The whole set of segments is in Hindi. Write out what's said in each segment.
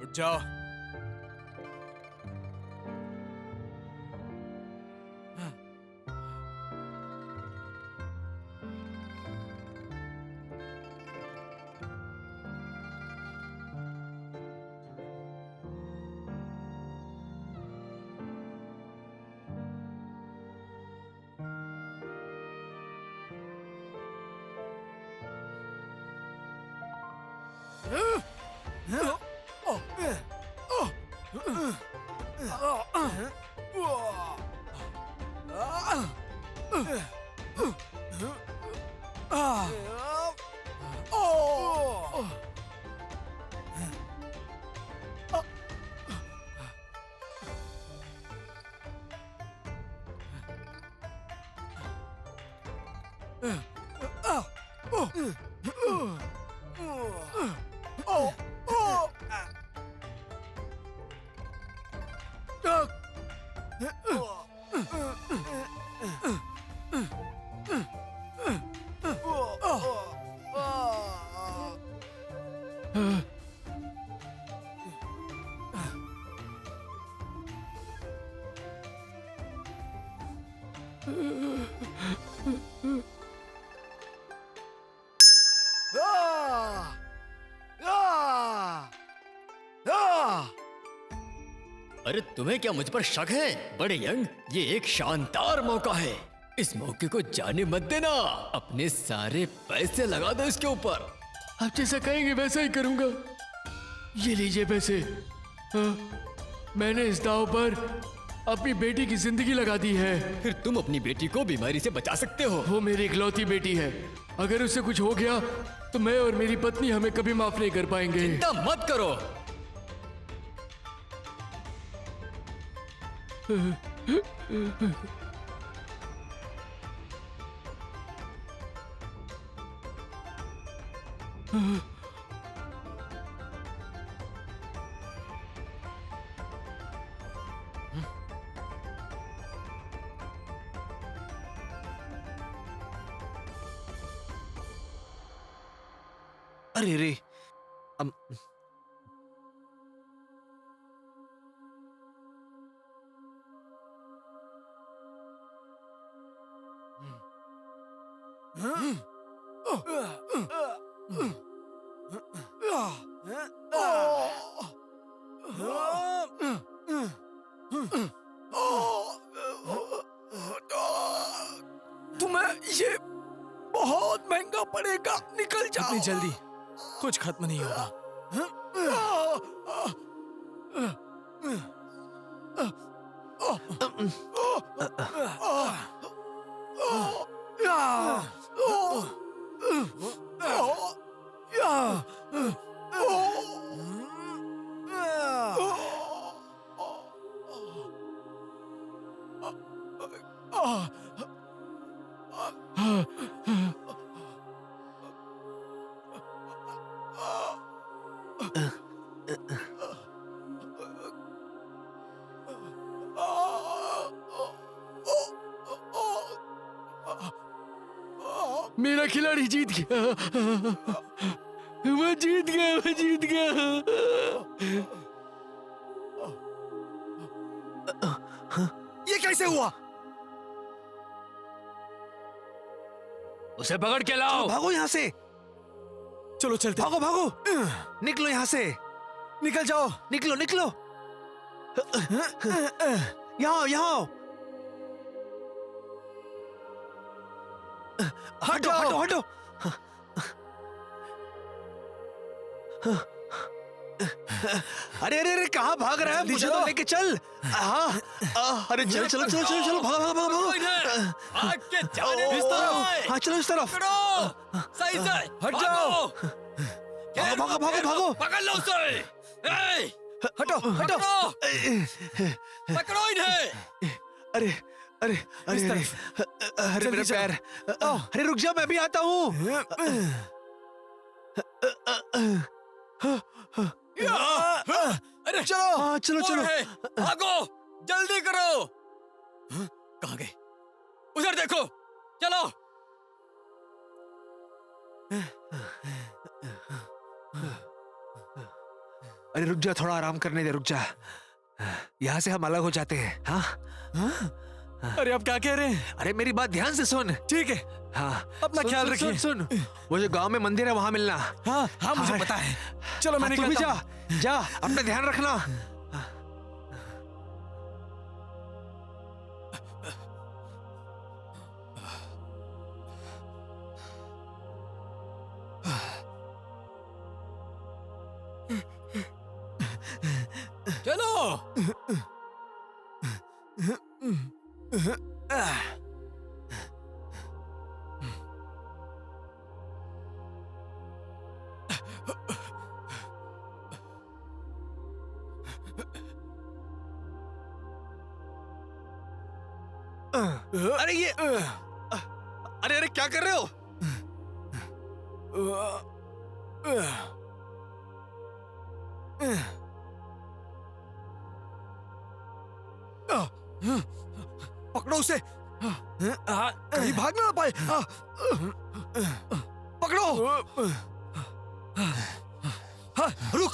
उठ जाओ। अरे तुम्हें क्या मुझ पर शक है? बड़े यंग, ये एक शानदार मौका है। इस मौके को जाने मत देना। अपने सारे पैसे लगा दो इसके ऊपर। आप जैसा कहेंगे वैसा ही करूंगा। ये लीजिए पैसे। मैंने इस दांव पर अपनी बेटी की जिंदगी लगा दी है। फिर तुम अपनी बेटी को बीमारी से बचा सकते हो। वो मेरी इकलौती बेटी है। अगर उससे कुछ हो गया तो मैं और मेरी पत्नी हमें कभी माफ नहीं कर पाएंगे। चिंता मत करो। अरे रे, तुम्हें ये बहुत महंगा पड़ेगा। निकल जाओ। इतनी जल्दी कुछ खत्म नहीं होगा। मेरा खिलाड़ी जीत गया। वो जीत गया, वो जीत गया। ये कैसे हुआ? उसे पकड़ के लाओ। भागो यहाँ से। चलो चलते। भागो भागो, निकलो यहाँ से। निकल जाओ, निकलो निकलो। यहाँ यहाँ हटो हटो हटो। अरे अरे अरे कहाँ भाग रहा है? मुझे तो लेके चल। हाँ अरे चल चलो चलो चलो चलो भागो भागो भागो भागो। भाग के जाने इस तरफ, हाँ चलो इस तरफ। सही से हट जाओ। भागो भागो भागो भागो। पकड़ लो उसे। हटो हटो। पकड़ो इन्हें। अरे अरे अरे इस अरे अरे मेरा पैर। अरे रुक जा, मैं भी आता हूँ। अरे चलो हाँ चलो कौन चलो। है? भागो जल्दी करो। कहाँ गए? उधर देखो, चलो। अरे रुक जा, थोड़ा आराम करने दे, रुक जा। यहाँ से हम अलग हो जाते हैं। हाँ अरे आप क्या कह रहे हैं? अरे मेरी बात ध्यान से सुन। ठीक है, हाँ अपना सुन, ख्याल सुन, रखिए। सुन सुन, वो जो गांव में मंदिर है वहां मिलना। हाँ हाँ मुझे पता है। चलो मैं हाँ, तू भी निकलता जा हूँ। जा, अपना ध्यान रखना। चलो। अरे ये अरे अरे क्या कर रहे हो? पकड़ो उसे। कहीं भाग ना पाए। पकड़ो। हाँ, रुक।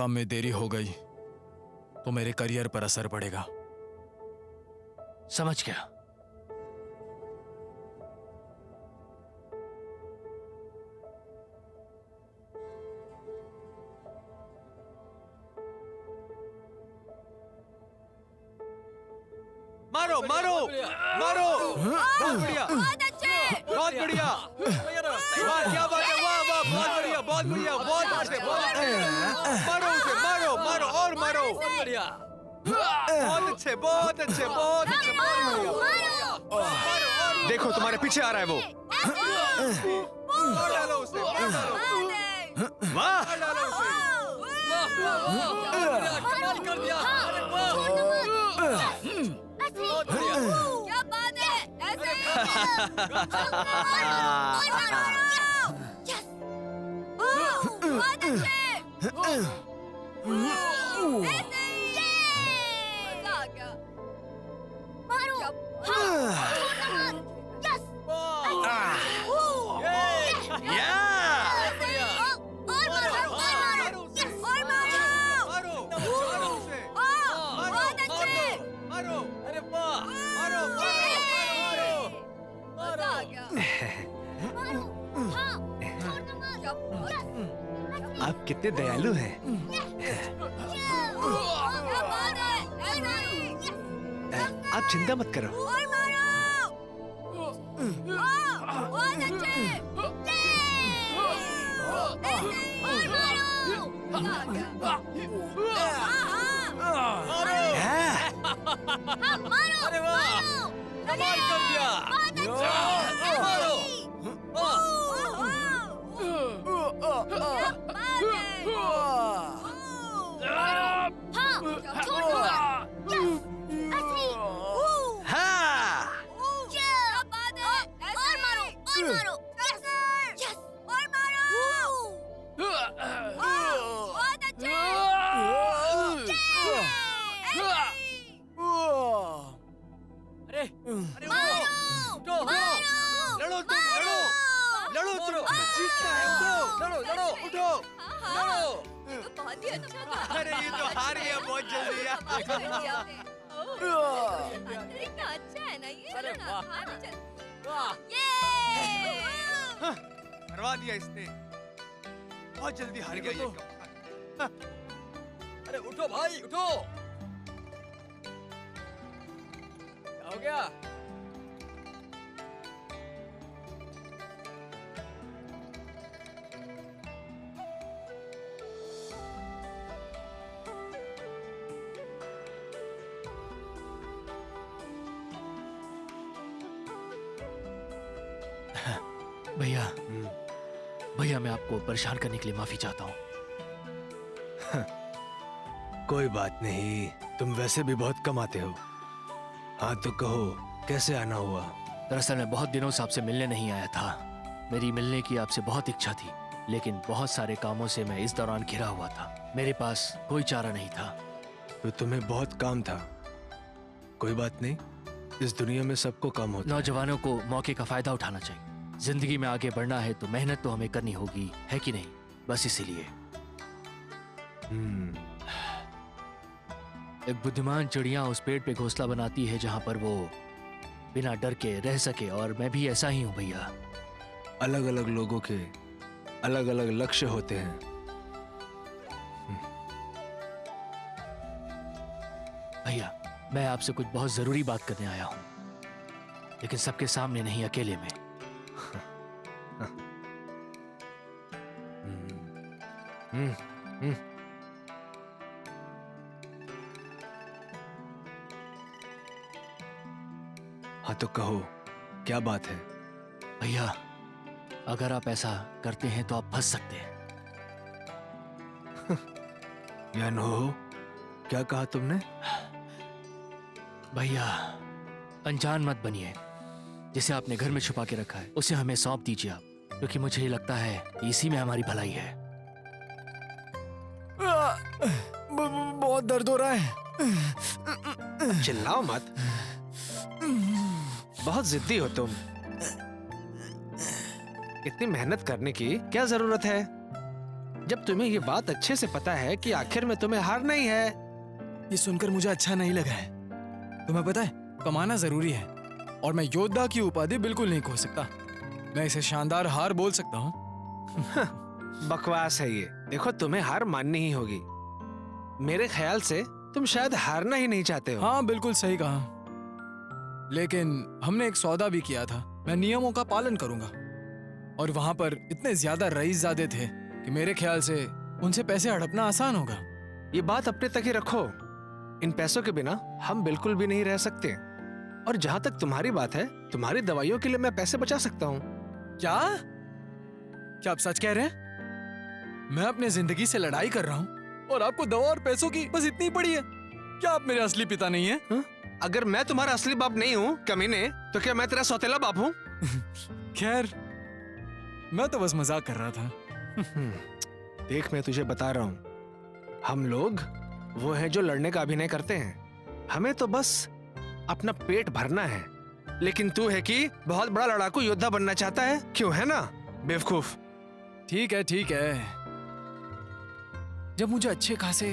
काम में देरी हो गई तो मेरे करियर पर असर पड़ेगा। समझ गया। मारो मारो मारो, बहुत बढ़िया, बहुत अच्छे। बहुत बढ़िया, वाह क्या बात है, वाह वाह, बहुत बढ़िया, बहुत बढ़िया, बहुत अच्छे, बहुत अच्छे। मारो उसे, मारो मारो और मारो, बहुत बढ़िया, बहुत अच्छे, बहुत अच्छे, बहुत अच्छे, बहुत बढ़िया। मारो, देखो तुम्हारे पीछे आ रहा है वो। मार डालो उसे, मार डालो, वाह, मार डालो उसे। कमाल कर दिया, अरे वाह, क्या बात है, ऐसे ही। यस, बहुत अच्छे, ऐसे ही, मजा आ गया। मारो, यस, और मारो, यस, और मारो, मारो, मारो उसे, बहुत अच्छे, मारो, अरे वाह, मारो, मजा आ गया। मारो, हाँ, छोड़ दो मत, क्या बात है। आप कितने दयालु हैं। क्या बात है, ऐसे ही, आप चिंता मत करो। और मारो, बहुत अच्छे, ऐसे ही, और मारो, मजा आ गया। हाँ, मारो, अरे वाह, मारो, कमाल कर दिया। बहुत अच्छे, मारो, हाँ, छोड़ दो, यस, ऐसे ही, हाँ, क्या बात है, और मारो, यस, यस, और मारो, बहुत अच्छे, लड़ो तुम, लड़ो तुम, जीतना है उठो, लड़ो, उठो, लड़ो। बहुत ही अच्छा था। अरे ये तो हार गया बहुत जल्दी यार। अच्छा है ना ये। अरे वाह, ये करवा दिया इसने, बहुत जल्दी हार गया ये कप्तान। अरे उठो भाई, उठो। क्या हो गया? भैया, भैया मैं आपको परेशान करने के लिए माफी चाहता हूँ। कोई बात नहीं, तुम वैसे भी बहुत कमाते हो। हाँ तो कहो, कैसे आना हुआ? दरअसल मैं बहुत दिनों से आपसे मिलने नहीं आया था। मेरी मिलने की आपसे बहुत इच्छा थी, लेकिन बहुत सारे कामों से मैं इस दौरान घिरा हुआ था। मेरे पास कोई चारा नहीं था। तो तुम्हें बहुत काम था। कोई बात नहीं, इस दुनिया में सबको काम होता है। नौजवानों को मौके का फायदा उठाना चाहिए। जिंदगी में आगे बढ़ना है तो मेहनत तो हमें करनी होगी, है कि नहीं? बस इसीलिए एक बुद्धिमान चिड़िया उस पेड़ पे घोंसला बनाती है जहां पर वो बिना डर के रह सके, और मैं भी ऐसा ही हूं भैया। अलग अलग लोगों के अलग अलग लक्ष्य होते हैं। भैया मैं आपसे कुछ बहुत जरूरी बात करने आया हूं, लेकिन सबके सामने नहीं, अकेले में। हाँ तो कहो, क्या बात है? भैया अगर आप ऐसा करते हैं तो आप फंस सकते हैं। या नो, क्या कहा तुमने? भैया अनजान मत बनिए। जिसे आपने घर में छुपा के रखा है उसे हमें सौंप दीजिए आप, क्योंकि मुझे लगता है कि इसी में हमारी भलाई है। बहुत दर्द हो रहा है। चिल्लाओ मत, बहुत जिद्दी हो तुम। इतनी मेहनत करने की क्या जरूरत है? जब तुम्हें ये बात अच्छे से पता है कि आखिर में तुम्हें हारना ही है। ये सुनकर मुझे अच्छा नहीं लगा है। तुम्हें पता है, कमाना जरूरी है और मैं योद्धा की उपाधि बिल्कुल नहीं खो सकता। मैं इसे शानदार हार बोल सकता हूँ। बकवास है ये। देखो, तुम्हें हार माननी ही होगी। मेरे ख्याल से तुम शायद हारना ही नहीं चाहते हो। हाँ, बिल्कुल सही कहा। लेकिन हमने एक सौदा भी किया था। मैं नियमों का पालन करूंगा। और वहां पर इतने ज्यादा रईसजादे थे कि मेरे ख्याल से उनसे पैसे हड़पना आसान होगा। ये बात अपने तक ही रखो। इन पैसों के बिना हम बिल्कुल भी नहीं रह सकते। और जहां तक तुम्हारी बात है, तुम्हारी दवाइयों के लिए मैं पैसे बचा सकता हूँ। क्या क्या आप सच कह रहे हैं? मैं अपने जिंदगी से लड़ाई कर रहा हूँ और आपको दवा और पैसों की बस इतनी पड़ी है। क्या आप मेरे असली पिता नहीं हैं? हा? अगर मैं तुम्हारा असली बाप नहीं हूँ कमीने, तो क्या मैं तेरा सौतेला बाप हूँ? खैर, मैं तो बस मजाक कर रहा था। देख, मैं तुझे बता रहा हूँ, हम लोग वो हैं जो लड़ने का अभिनय करते हैं। हमें तो बस अपना पेट भरना है। लेकिन तू है कि बहुत बड़ा लड़ाकू योद्धा बनना चाहता है। क्यों, है ना बेवकूफ? ठीक है, ठीक है। जब मुझे अच्छे खासे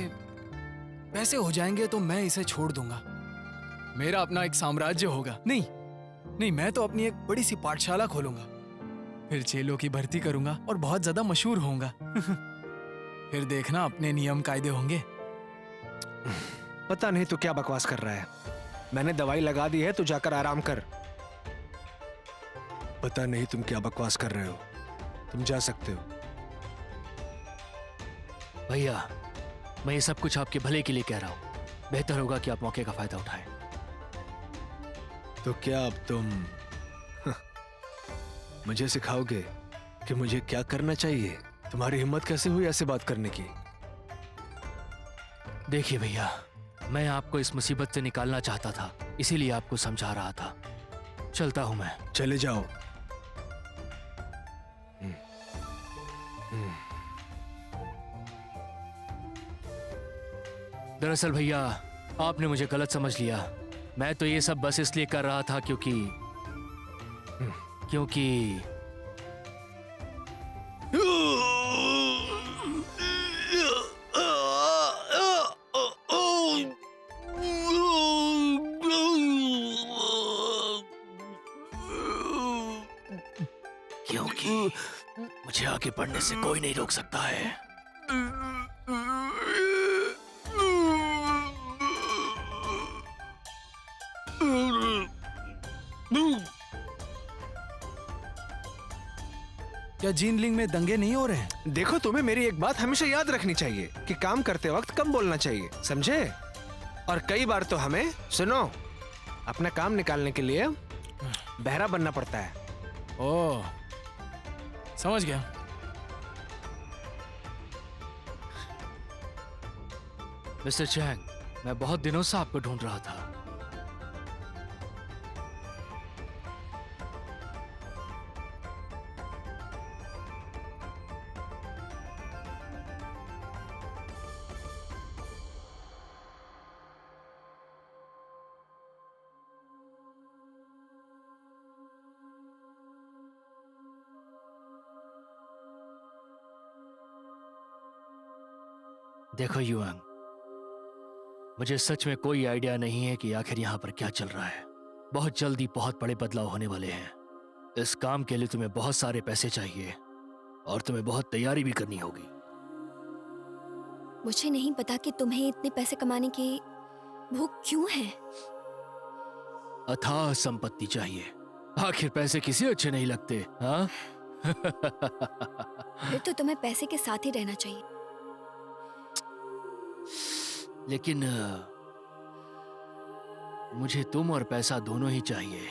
पैसे हो जाएंगे तो मैं इसे छोड़ दूंगा। मेरा अपना एक साम्राज्य होगा। नहीं, मैं तो अपनी एक बड़ी सी पाठशाला खोलूंगा। फिर चेलों की भर्ती करूंगा और बहुत ज्यादा मशहूर होऊंगा। फिर देखना, अपने नियम कायदे होंगे। पता नहीं तू क्या बकवास कर रहा है। मैंने दवाई लगा दी है, तू जाकर आराम कर। पता नहीं तुम क्या बकवास कर रहे हो। तुम जा सकते हो। भैया, मैं ये सब कुछ आपके भले के लिए कह रहा हूँ। बेहतर होगा कि आप मौके का फायदा उठाएं। तो क्या अब तुम मुझे सिखाओगे कि मुझे क्या करना चाहिए? तुम्हारी हिम्मत कैसे हुई ऐसे बात करने की? देखिए भैया, मैं आपको इस मुसीबत से निकालना चाहता था, इसीलिए आपको समझा रहा था। चलता हूं मैं। चले जाओ। दरअसल भैया, आपने मुझे गलत समझ लिया। मैं तो ये सब बस इसलिए कर रहा था क्योंकि मुझे आगे बढ़ने से कोई नहीं रोक सकता है। क्या जीनलिंग में दंगे नहीं हो रहे हैं? देखो, तुम्हें मेरी एक बात हमेशा याद रखनी चाहिए कि काम करते वक्त कम बोलना चाहिए, समझे? और कई बार तो हमें, सुनो, अपना काम निकालने के लिए बहरा बनना पड़ता है। ओह, समझ गया। मिस्टर चैंग, मैं बहुत दिनों से आपको ढूंढ रहा था। देखो युआंग, मुझे सच में कोई आइडिया नहीं है कि आखिर यहाँ पर क्या चल रहा है। बहुत जल्दी बहुत बड़े बदलाव होने वाले हैं। इस काम के लिए तुम्हें बहुत सारे पैसे चाहिए और तुम्हें बहुत तैयारी भी करनी होगी। मुझे नहीं पता कि तुम्हें इतने पैसे कमाने की भूख क्यों है। अथाह संपत्ति चाहिए। आखिर पैसे किसी अच्छे नहीं लगते, हाँ? फिर तो तुम्हें पैसे के साथ ही रहना चाहिए। लेकिन मुझे तुम और पैसा दोनों ही चाहिए।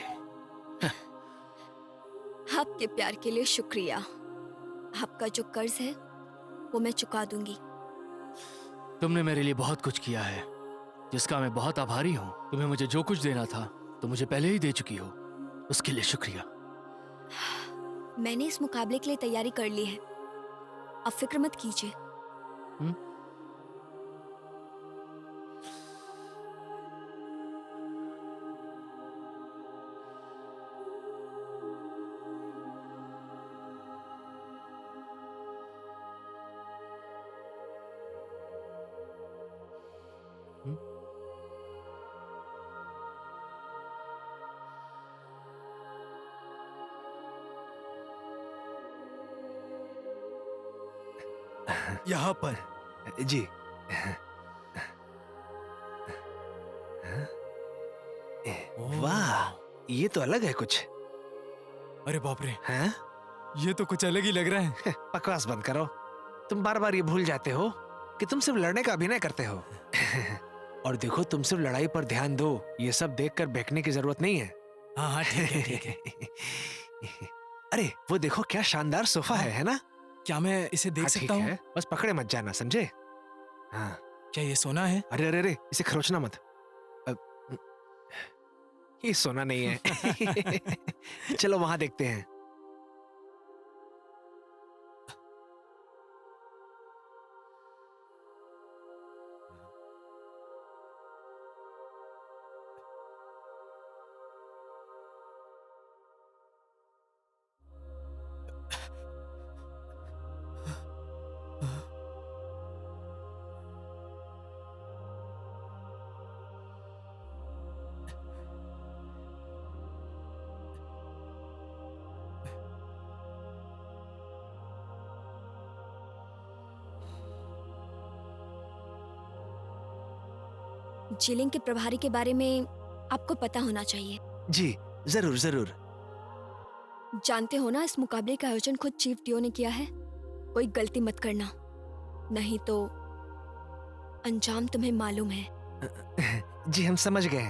आपके प्यार के लिए शुक्रिया। आपका जो कर्ज है वो मैं चुका दूंगी। तुमने मेरे लिए बहुत कुछ किया है, जिसका मैं बहुत आभारी हूँ। तुम्हें मुझे जो कुछ देना था तो मुझे पहले ही दे चुकी हो, उसके लिए शुक्रिया। मैंने इस मुकाबले के लिए तैयारी कर ली है, अब फिक्र मत कीजिए। यहाँ पर। जी। वाह, ये तो अलग है कुछ। अरे बाप रे, हैं? ये तो कुछ अलग ही लग रहा है। बकवास बंद करो। तुम बार बार ये भूल जाते हो कि तुम सिर्फ लड़ने का अभिनय करते हो। और देखो, तुम सिर्फ लड़ाई पर ध्यान दो, ये सब देखकर बहकने की जरूरत नहीं है। हाँ हाँ, ठीक है ठीक है। अरे वो देखो, क्या शानदार सोफा है ना? क्या मैं इसे देख हाँ, सकता ठीक हूँ? है, बस पकड़े मत जाना, समझे? हाँ। क्या ये सोना है? अरे अरे अरे, इसे खरोचना मत। ये सोना नहीं है। चलो वहां देखते हैं। जिलिंग के प्रभारी के बारे में आपको पता होना चाहिए। जी जरूर जरूर। जानते हो ना, इस मुकाबले का आयोजन खुद चीफ डियो ने किया है। कोई गलती मत करना, नहीं तो अंजाम तुम्हें मालूम है। जी हम समझ गए।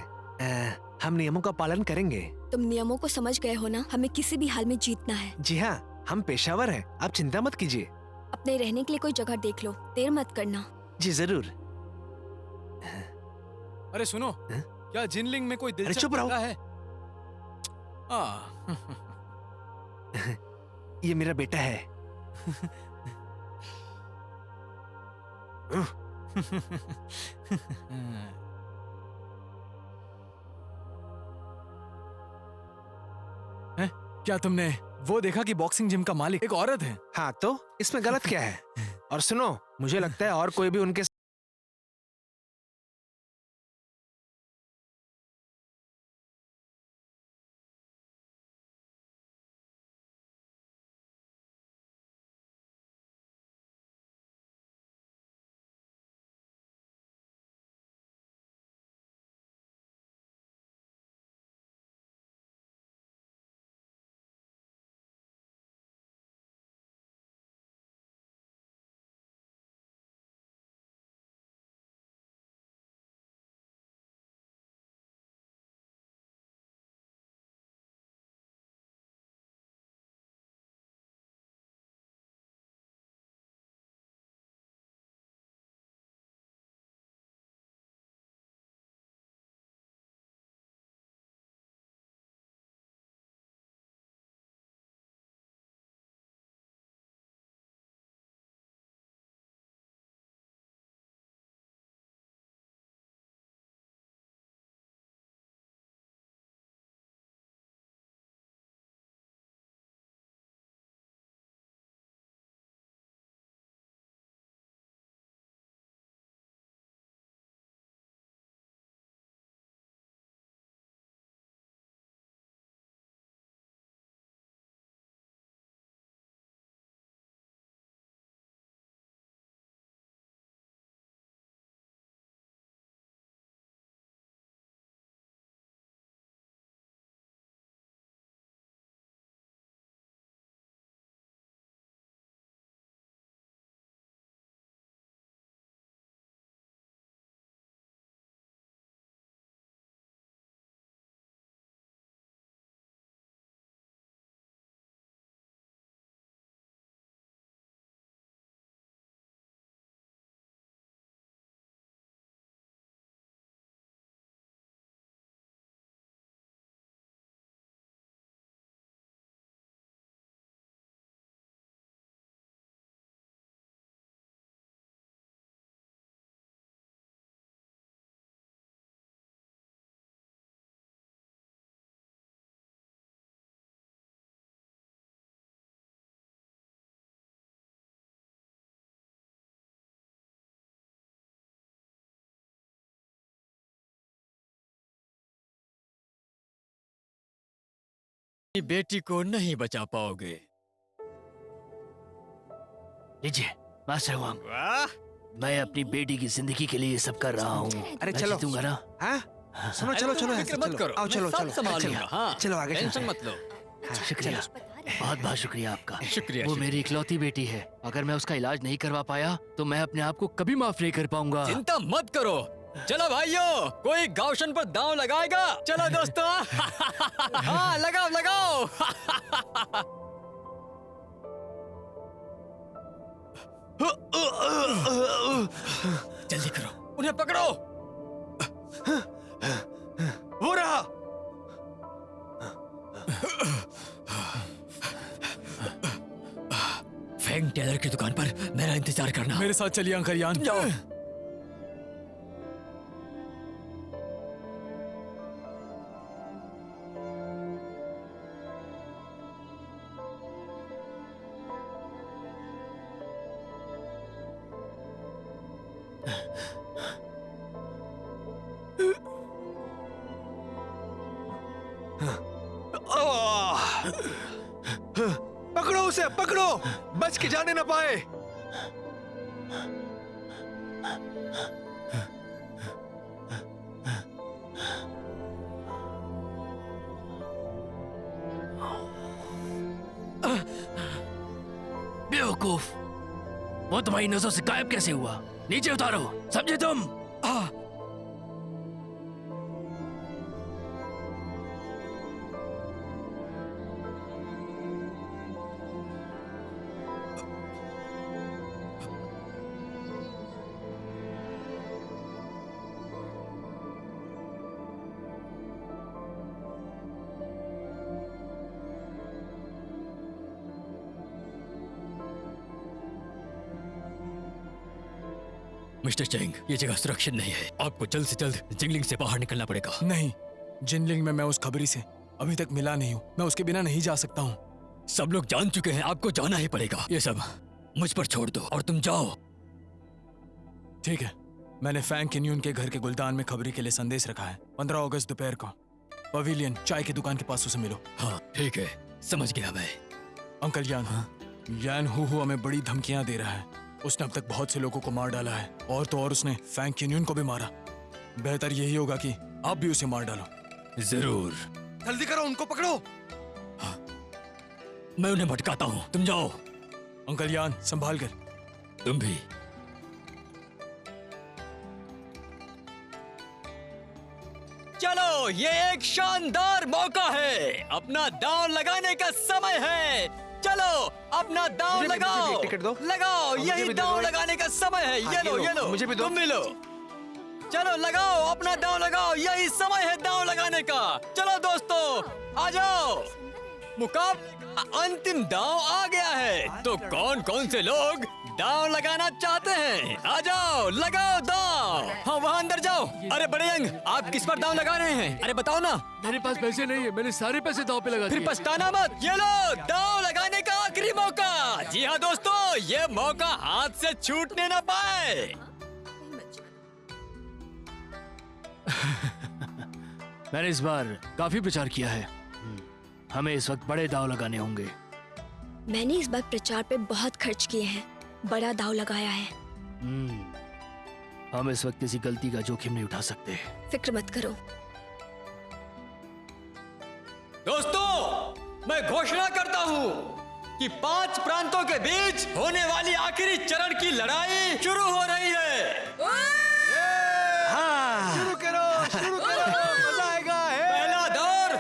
हम नियमों का पालन करेंगे। तुम नियमों को समझ गए हो ना? हमें किसी भी हाल में जीतना है। जी हाँ, हम पेशावर हैं, आप चिंता मत कीजिए। अपने रहने के लिए कोई जगह देख लो, देर मत करना। जी जरूर। अरे सुनो, हैं? क्या जिनलिंग में कोई दिलचस्प चुप रहो। जगह है? ये मेरा बेटा है। हैं? क्या तुमने वो देखा कि बॉक्सिंग जिम का मालिक एक औरत है? हाँ तो इसमें गलत क्या है? और सुनो, मुझे लगता है और कोई भी उनके बेटी को नहीं बचा पाओगे। लीजिए, मास्टर हुआंग, वाह मैं अपनी बेटी की जिंदगी के लिए ये सब कर रहा हूँ। अरे मैं चलो। जीतूंगा ना। हाँ सुनो, चलो चलो तुम ऐसे फिक्र मत चलो। करो, आओ मैं चलो सब चलो संभाल चलो। लूंगा, हाँ। चलो आगे टेंशन चलते मत लो। शुक्रिया, बहुत बहुत शुक्रिया आपका। शुक्रिया, वो शुक्रिया। मेरी इकलौती बेटी है। अगर मैं उसका इलाज नहीं करवा पाया तो मैं अपने आप को कभी माफ नहीं कर पाऊंगा। चिंता मत करो। चलो भाइयों, कोई गाउशन पर दांव लगाएगा? चलो दोस्तों। हाँ लगाओ लगाओ। जल्दी करो, उन्हें पकड़ो। वो रहा। फैंग टेलर की दुकान पर मेरा इंतजार करना। मेरे साथ चलिए अंकल यान। जाओ। पकड़ो उसे, पकड़ो, बच के जाने ना पाए। बेवकूफ, वो तुम्हारी नजरों से गायब कैसे हुआ? नीचे उतारो, समझे तुम? मिस्टर चेंग, ये जगह सुरक्षित नहीं है। आपको जल्द से जल्द जिंगलिंग से बाहर निकलना पड़ेगा। नहीं, जिनलिंग में मैं उस खबरी से अभी तक मिला नहीं हूँ। मैं उसके बिना नहीं जा सकता हूँ। सब लोग जान चुके हैं, आपको जाना ही पड़ेगा। ये सब मुझ पर छोड़ दो और तुम जाओ। ठीक है, मैंने फैंग किन्यून के घर के गुलदान में खबरी के लिए संदेश रखा है। 15 अगस्त दोपहर को पवेलियन चाय की दुकान के पास उसे मिलो। हाँ ठीक है, समझ गया मैं। अंकल यान, यान हु हमें बड़ी धमकियां दे रहा है। उसने अब तक बहुत से लोगों को मार डाला है, और तो और उसने फैंग किन्यून को भी मारा। बेहतर यही होगा कि आप भी उसे मार डालो। जरूर, जल्दी करो, उनको पकड़ो। मैं उन्हें भटकाता हूँ, तुम जाओ। अंकल यान, संभाल कर। तुम भी। चलो, ये एक शानदार मौका है। अपना दांव लगाने का समय है। चलो, अपना दांव मुझे भी लगाओ। एक टिकट दो। लगाओ, मुझे यही भी दो दांव एक। लगाने का समय है। हाँ, ये लो, ये ये लो। लो। मुझे भी दो। तुम भी लो। चलो लगाओ, अपना दांव लगाओ। यही समय है दांव लगाने का। चलो दोस्तों, आ जाओ। मुकाबले का अंतिम दांव आ गया है। तो कौन कौन से लोग दांव लगाना चाहते हैं? आ जाओ, लगाओ दांव। हाँ, वहाँ अंदर जाओ। अरे बड़े यंग, आप किस पर दांव लगा रहे हैं? अरे बताओ ना। मेरे पास पैसे नहीं है, मैंने सारे पैसे दांव पे लगा फिर दिए। पछताना मत। ये लो, दांव लगाने का आखिरी मौका। जी हाँ दोस्तों, ये मौका हाथ से छूटने ना पाए। मैंने इस बार काफी प्रचार किया है। हमें इस वक्त बड़े दांव लगाने होंगे। मैंने इस बार प्रचार पे बहुत खर्च किए हैं, बड़ा दाव लगाया है। हम इस वक्त किसी गलती का जोखिम नहीं उठा सकते। फिक्र मत करो। दोस्तों, मैं घोषणा करता हूँ कि 5 प्रांतों के बीच होने वाली आखिरी चरण की लड़ाई शुरू हो रही है। शुरू करो, मजा आएगा। पहला दौर,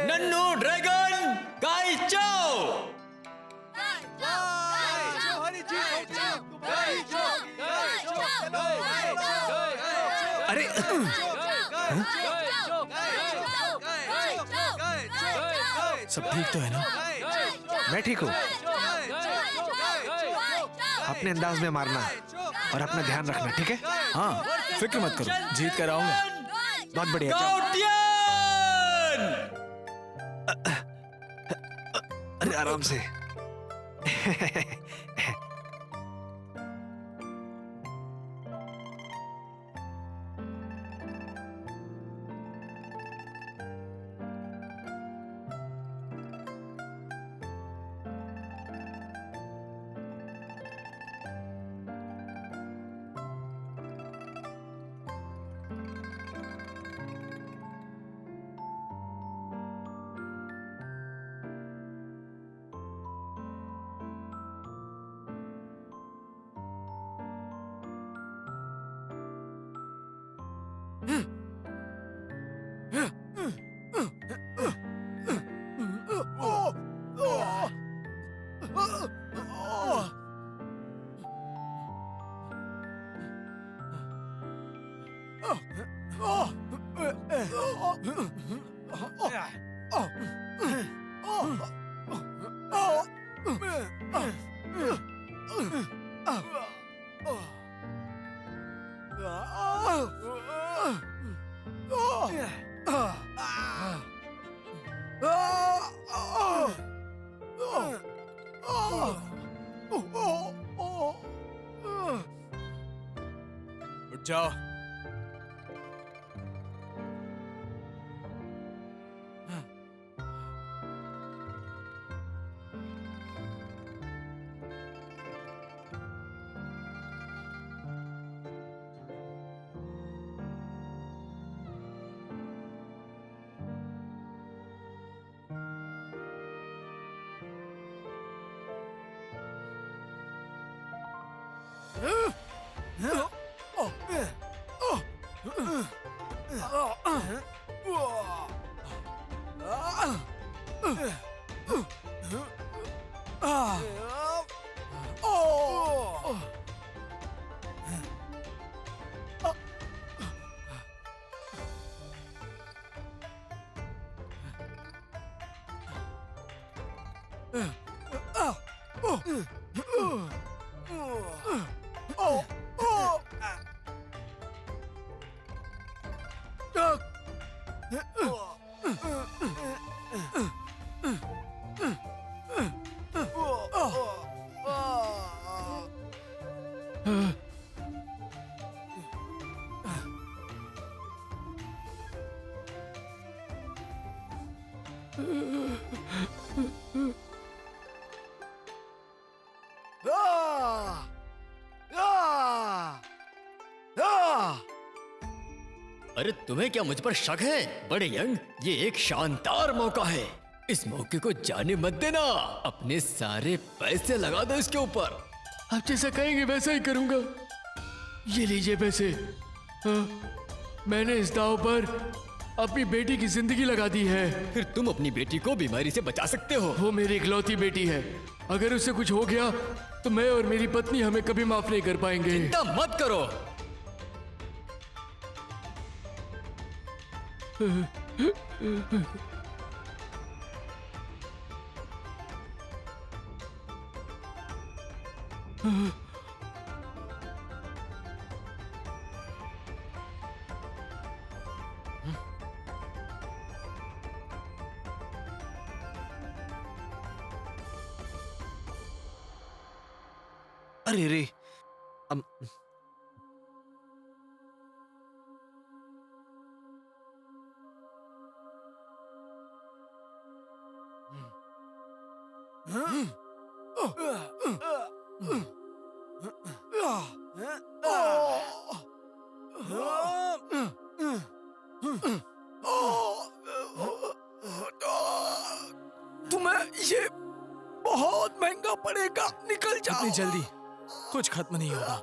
नन्नू ड्रैगन गाई चाओ। अरे सब ठीक तो है ना? मैं ठीक हूँ। अपने अंदाज में मारना और अपना ध्यान रखना, ठीक है? हाँ, फिक्र मत करो, जीत कर आऊंगा। बहुत बढ़िया। जाओ। गाउटियन! अरे आराम से। उठ जाओ। अरे तुम्हें क्या मुझ पर शक है? बड़े यंग, ये एक शानदार मौका है। इस मौके को जाने मत देना। अपने सारे पैसे लगा दो इसके ऊपर। आप जैसा कहेंगे वैसा ही करूंगा। ये लीजिए पैसे। हाँ, मैंने इस दांव पर अपनी बेटी की जिंदगी लगा दी है। फिर तुम अपनी बेटी को बीमारी से बचा सकते हो। वो मेरी इकलौती बेटी है। अगर उसे कुछ हो गया तो मैं और मेरी पत्नी हमें कभी माफ नहीं कर पाएंगे। चिंता मत करो। अरे रे तुम्हें ये बहुत महंगा पड़ेगा। निकल जाओ। इतनी जल्दी कुछ खत्म नहीं होगा।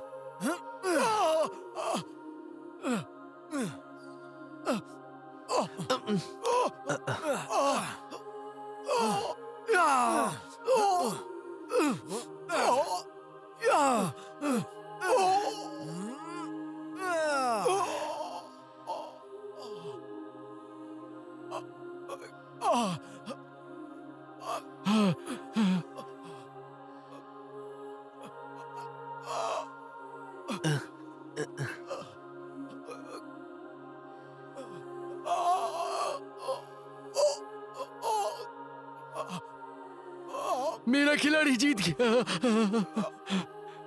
मेरा खिलाड़ी जीत गया।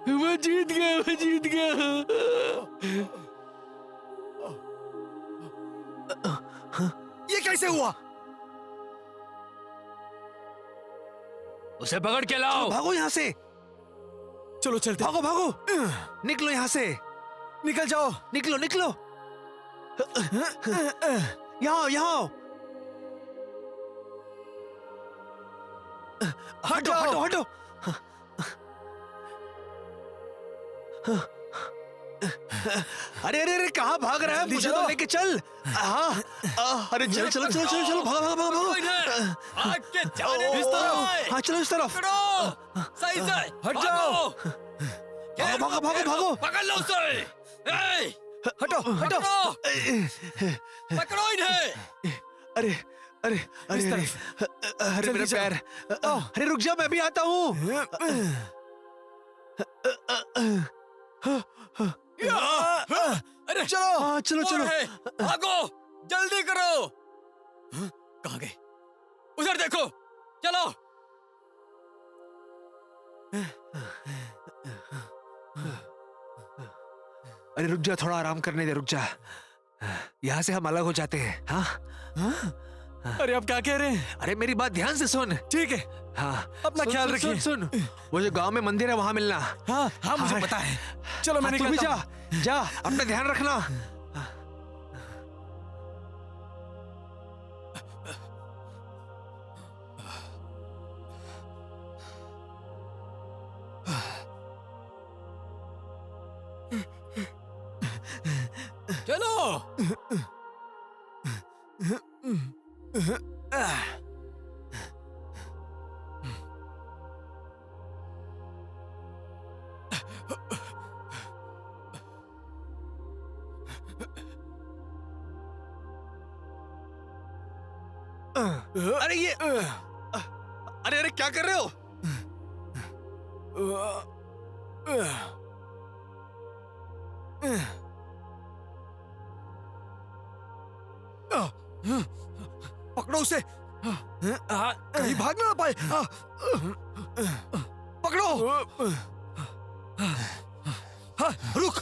वो जीत गया, वो जीत गया। ये कैसे हुआ? उसे पकड़ के लाओ। भागो यहाँ से। चलो चलते। भागो भागो, निकलो यहाँ से। निकल जाओ। निकलो निकलो। यहाँ यहाँ हटो हटो हटो। अरे अरे अरे कहाँ भाग रहा है? जल्दी मुझे तो चलो। लेके चल। हाँ अरे चलो चलो चलो चलो चलो भागो भागो भागो भागो। आग के जाने इस तरफ। हाँ चलो इस तरफ। पकड़ो, सही से हट जाओ। भागो भागो भागो भागो। पकड़ लो उसे। ए, हटो हटो। पकड़ो, पकड़ो इन्हें। अरे अरे अरे इस अरे अरे मेरे पैर। अरे रुक जा, मैं भी आता हूँ। अरे चलो। हाँ चलो चलो। भागो, जल्दी करो। हाँ, कहाँ गए? उधर देखो, चलो। अरे रुक जा, थोड़ा आराम करने दे, रुक जा। यहाँ से हम अलग हो जाते हैं। हाँ अरे आप क्या कह रहे हैं? अरे मेरी बात ध्यान से सुन। ठीक है, हाँ अपना सुन, ख्याल सुन, रखिए। सुन सुन, वो जो गांव में मंदिर है वहां मिलना। हाँ हाँ मुझे हाँ। पता है। चलो मैं तू भी निकलता जा, हूँ। जा, अपना ध्यान रखना। चलो। अरे ये अरे अरे क्या कर रहे हो? पकड़ो उसे। कहीं भाग ना पाए। पकड़ो। हाँ, रुक।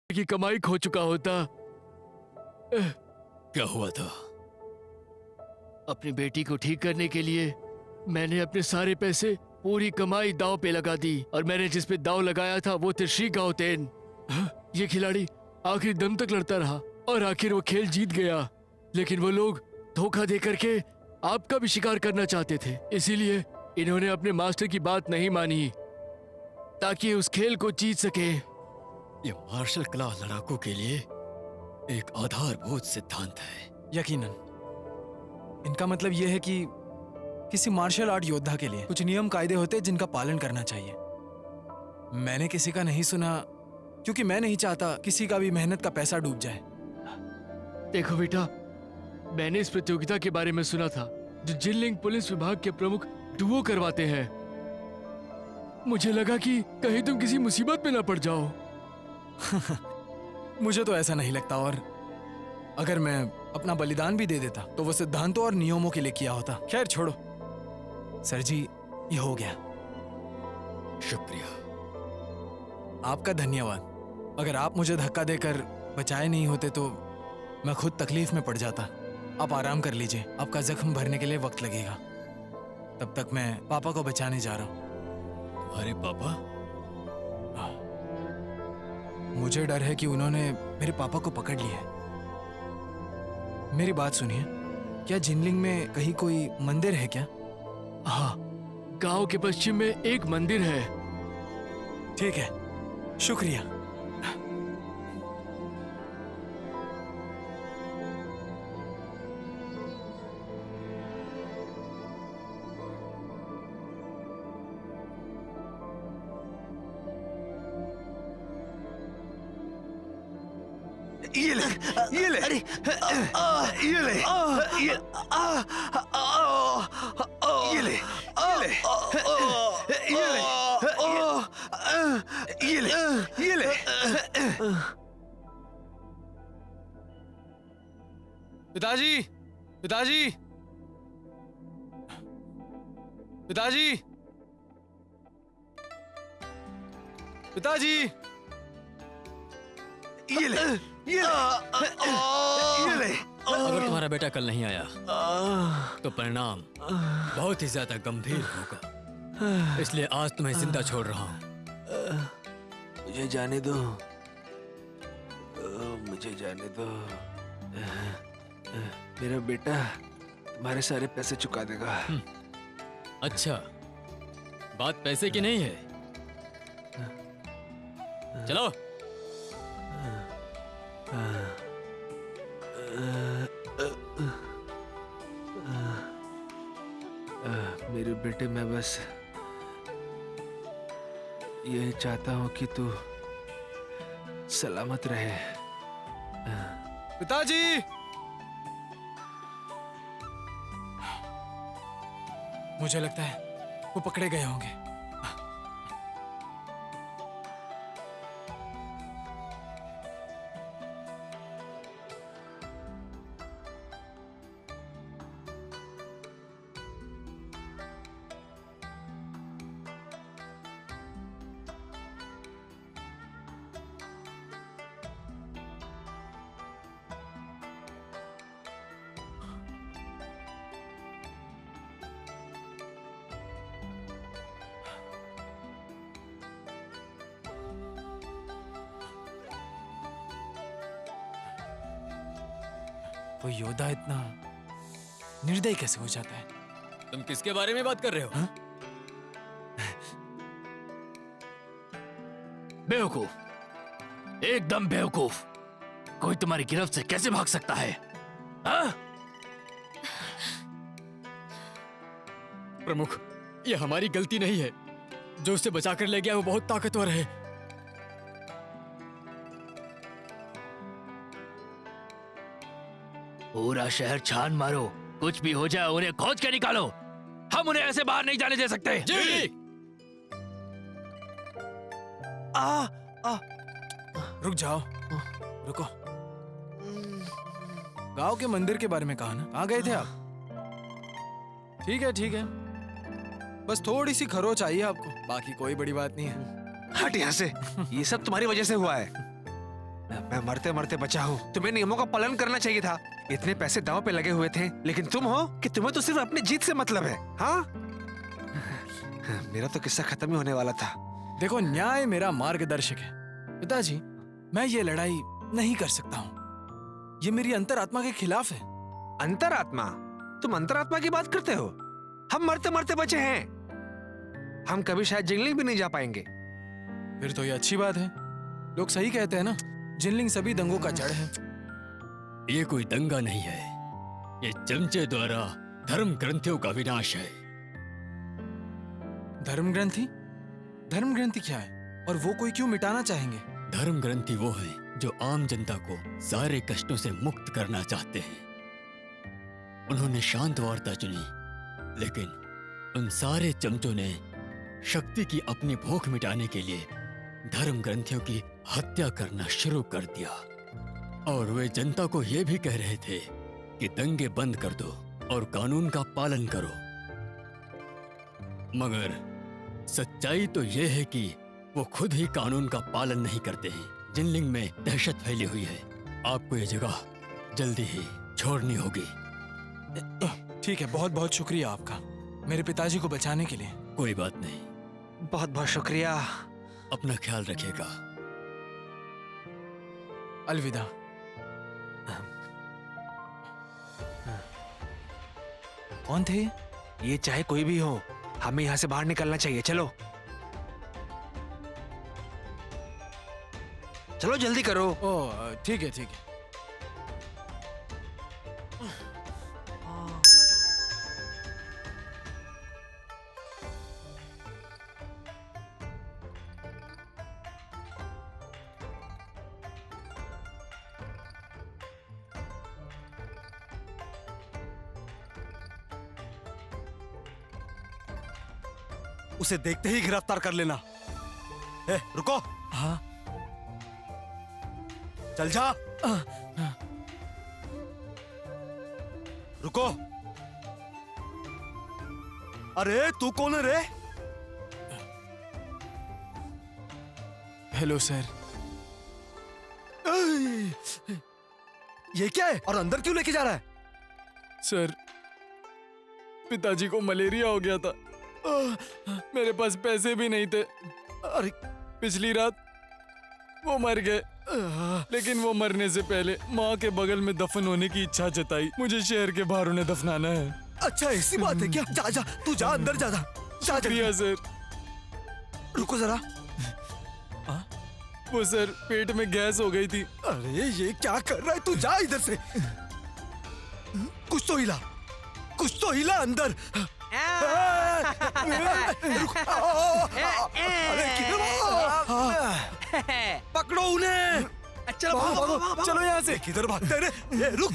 की कमाई खो चुका होता। क्या हुआ था? अपनी बेटी को ठीक करने के लिए मैंने अपने सारे पैसे, पूरी कमाई दांव पे लगा दी, और मैंने जिस पे दांव लगाया था वो थे श्री गाओतेन। ये खिलाड़ी आखिरी दम तक लड़ता रहा और आखिर वो खेल जीत गया, लेकिन वो लोग धोखा दे करके आपका भी शिकार करना चाहते थे। इसीलिए इन्होंने अपने मास्टर की बात नहीं मानी ताकि उस खेल को जीत सके। ये मार्शल कला लड़ाकों के लिए एक आधारभूत सिद्धांत है। यकीनन इनका मतलब यह है कि किसी मार्शल आर्ट योद्धा के लिए कुछ नियम कायदे होते हैं जिनका पालन करना चाहिए। मैंने किसी का नहीं सुना क्योंकि मैं नहीं चाहता किसी का भी मेहनत का पैसा डूब जाए। देखो बेटा, मैंने इस प्रतियोगिता के बारे में सुना था जो जिनलिंग पुलिस विभाग के प्रमुख डुओ करवाते हैं। मुझे लगा कि कहीं तुम किसी मुसीबत में ना पड़ जाओ। मुझे तो ऐसा नहीं लगता, और अगर मैं अपना बलिदान भी दे देता तो वो सिद्धांतों और नियमों के लिए किया होता। खैर छोड़ो सर जी, ये हो गया। शुक्रिया। आपका धन्यवाद। अगर आप मुझे धक्का देकर बचाए नहीं होते तो मैं खुद तकलीफ में पड़ जाता। आप आराम कर लीजिए, आपका जख्म भरने के लिए वक्त लगेगा। तब तक मैं पापा को बचाने जा रहा हूँ। तुम्हारे पापा? मुझे डर है कि उन्होंने मेरे पापा को पकड़ लिया है। मेरी बात सुनिए, क्या जिनलिंग में कहीं कोई मंदिर है क्या? हाँ, गांव के पश्चिम में एक मंदिर है। ठीक है, शुक्रिया। ये ले, ये ले, अरे ये ले, ये ये ले, ये ले, ये ले, ये ले। पिताजी, पिताजी, पिताजी, पिताजी, ये ले, ये ले। अगर तुम्हारा बेटा कल नहीं आया तो परिणाम बहुत ही ज्यादा गंभीर होगा, इसलिए आज तुम्हें जिंदा छोड़ रहा हूँ। मुझे जाने दो, मुझे जाने दो। मेरा बेटा तुम्हारे सारे पैसे चुका देगा। अच्छा, बात पैसे की नहीं है। चलो। मेरे बेटे, मैं बस यही चाहता हूँ कि तू सलामत रहे। पिताजी, मुझे लगता है वो पकड़े गए होंगे। कोई योद्धा इतना निर्दयी कैसे हो जाता है? तुम किसके बारे में बात कर रहे हो? हाँ? बेवकूफ, एकदम बेवकूफ। कोई तुम्हारी गिरफ्त से कैसे भाग सकता है? हाँ? प्रमुख, ये हमारी गलती नहीं है। जो उसे बचाकर ले गया वो बहुत ताकतवर है। पूरा शहर छान मारो, कुछ भी हो जाए उन्हें खोज के निकालो। हम उन्हें ऐसे बाहर नहीं जाने दे सकते। जी। रुक जाओ, रुको। गांव के मंदिर के बारे में कहा ना, कहाँ गए थे आप? ठीक है, ठीक है, बस थोड़ी सी खरोच आई है आपको, बाकी कोई बड़ी बात नहीं है। हट यहाँ से। ये सब तुम्हारी वजह से हुआ है। मैं मरते मरते बचा हूँ। तुम्हें नियमों का पालन करना चाहिए था। इतने पैसे दांव पे लगे हुए थे, लेकिन तुम हो कि तुम्हें तो सिर्फ अपनी जीत से मतलब है। हाँ, मेरा तो किस्सा खत्म ही होने वाला था। देखो, न्याय मेरा मार्गदर्शक है। पिताजी, मैं ये लड़ाई नहीं कर सकता हूँ। ये मेरी अंतरात्मा के खिलाफ है। अंतरात्मा? तुम अंतरात्मा की बात करते हो? हम मरते मरते बचे हैं। हम कभी शायद जिनलिंग भी नहीं जा पाएंगे। फिर तो ये अच्छी बात है। लोग सही कहते हैं ना, जिनलिंग सभी दंगों का जड़ है। ये कोई दंगा नहीं है, ये चमचे द्वारा धर्म ग्रंथियों का विनाश है। धर्म ग्रंथी? धर्म ग्रंथी क्या है और वो कोई क्यों मिटाना चाहेंगे? धर्म ग्रंथी वो हैं जो आम जनता को सारे कष्टों से मुक्त करना चाहते हैं। उन्होंने शांत वार्ता चुनी, लेकिन उन सारे चमचों ने शक्ति की अपनी भूख मिटाने के लिए धर्म ग्रंथियों की हत्या करना शुरू कर दिया। और वे जनता को यह भी कह रहे थे कि दंगे बंद कर दो और कानून का पालन करो। मगर सच्चाई तो यह है कि वो खुद ही कानून का पालन नहीं करते हैं। जिनलिंग में दहशत फैली हुई है। आपको ये जगह जल्दी ही छोड़नी होगी। ठीक है, बहुत बहुत शुक्रिया आपका मेरे पिताजी को बचाने के लिए। कोई बात नहीं, बहुत बहुत शुक्रिया। अपना ख्याल रखिएगा। अलविदा। कौन थे? ये चाहे कोई भी हो, हमें यहाँ से बाहर निकलना चाहिए। चलो चलो जल्दी करो। ओ ठीक है ठीक है। उसे देखते ही गिरफ्तार कर लेना। ए, रुको। हाँ चल जा। रुको। अरे तू कौन है रे? Hello sir. ये क्या है और अंदर क्यों लेके जा रहा है? सर, पिताजी को मलेरिया हो गया था। मेरे पास पैसे भी नहीं थे। अरे पिछली रात वो मर गए, लेकिन वो मरने से पहले माँ के बगल में दफन होने की इच्छा जताई। मुझे शहर के बाहर उन्हें दफनाना है। अच्छा ऐसी बात है क्या? जा जा, तू जा, अंदर जा। जा जा। शुक्रिया सर। रुको जरा। वो सर, पेट में गैस हो गई थी। अरे ये क्या कर रहा है तू? जा इधर से। कुछ तो हिला, कुछ तो हिला अंदर। अरे पकड़ो उन्हें। चलो भागो, भागो, भागो। चलो यहाँ से। किधर भागते हैं रे? ये रुक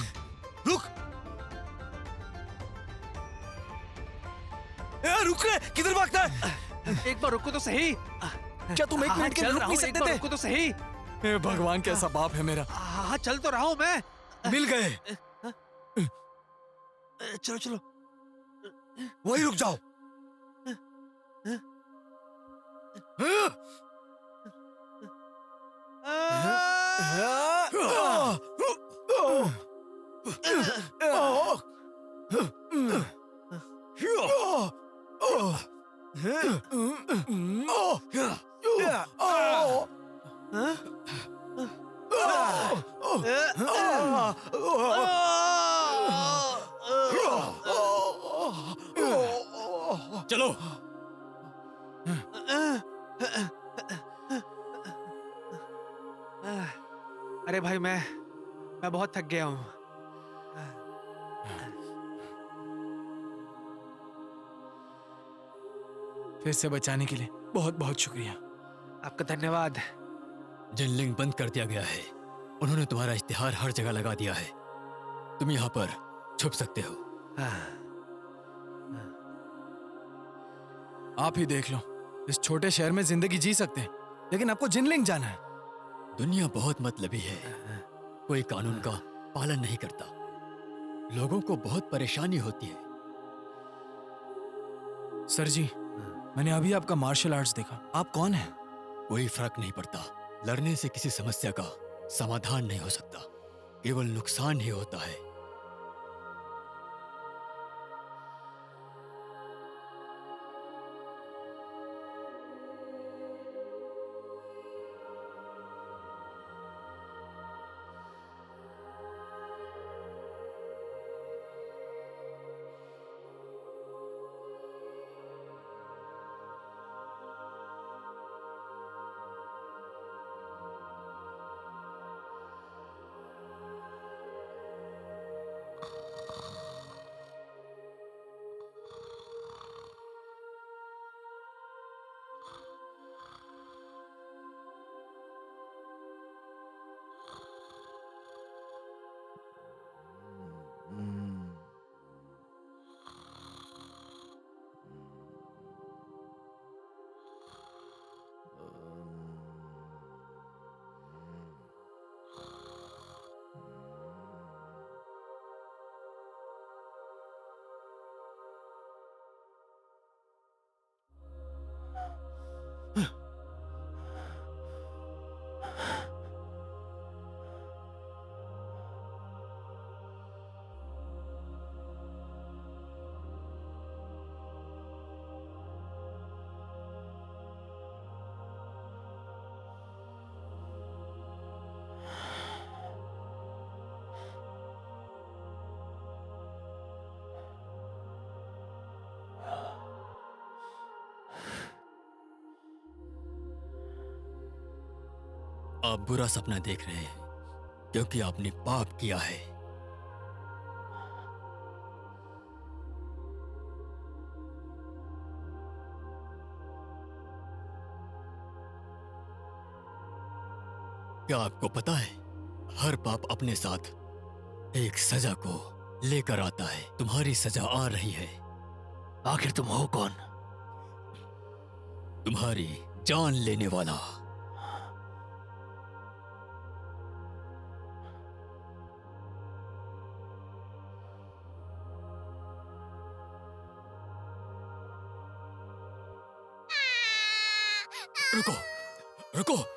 रुक। रुक रे, किधर भागता है? एक बार रुको तो सही। क्या तुम एक मिनट के लिए रुक नहीं सकते थे? रुको तो सही। हे भगवान, कैसा बाप है मेरा। हाँ चल तो रहा हूँ मैं। मिल गए। चलो चलो। वही रुक जाओ। चलो। अरे भाई, मैं बहुत थक गया हूँ। फिर से बचाने के लिए बहुत बहुत शुक्रिया। आपका धन्यवाद। जिनलिंग बंद कर दिया गया है। उन्होंने तुम्हारा इश्तिहार हर जगह लगा दिया है। तुम यहाँ पर छुप सकते हो। आप ही देख लो, इस छोटे शहर में जिंदगी जी सकते हैं, लेकिन आपको जिनलिंग जाना है। दुनिया बहुत मतलबी है। कोई कानून का पालन नहीं करता। लोगों को बहुत परेशानी होती है। सर जी, मैंने अभी आपका मार्शल आर्ट्स देखा। आप कौन हैं? कोई फर्क नहीं पड़ता। लड़ने से किसी समस्या का समाधान नहीं हो सकता, केवल नुकसान ही होता है। आप बुरा सपना देख रहे हैं क्योंकि आपने पाप किया है। क्या आपको पता है, हर पाप अपने साथ एक सजा को लेकर आता है। तुम्हारी सजा आ रही है। आखिर तुम हो कौन? तुम्हारी जान लेने वाला। रुको, रुको।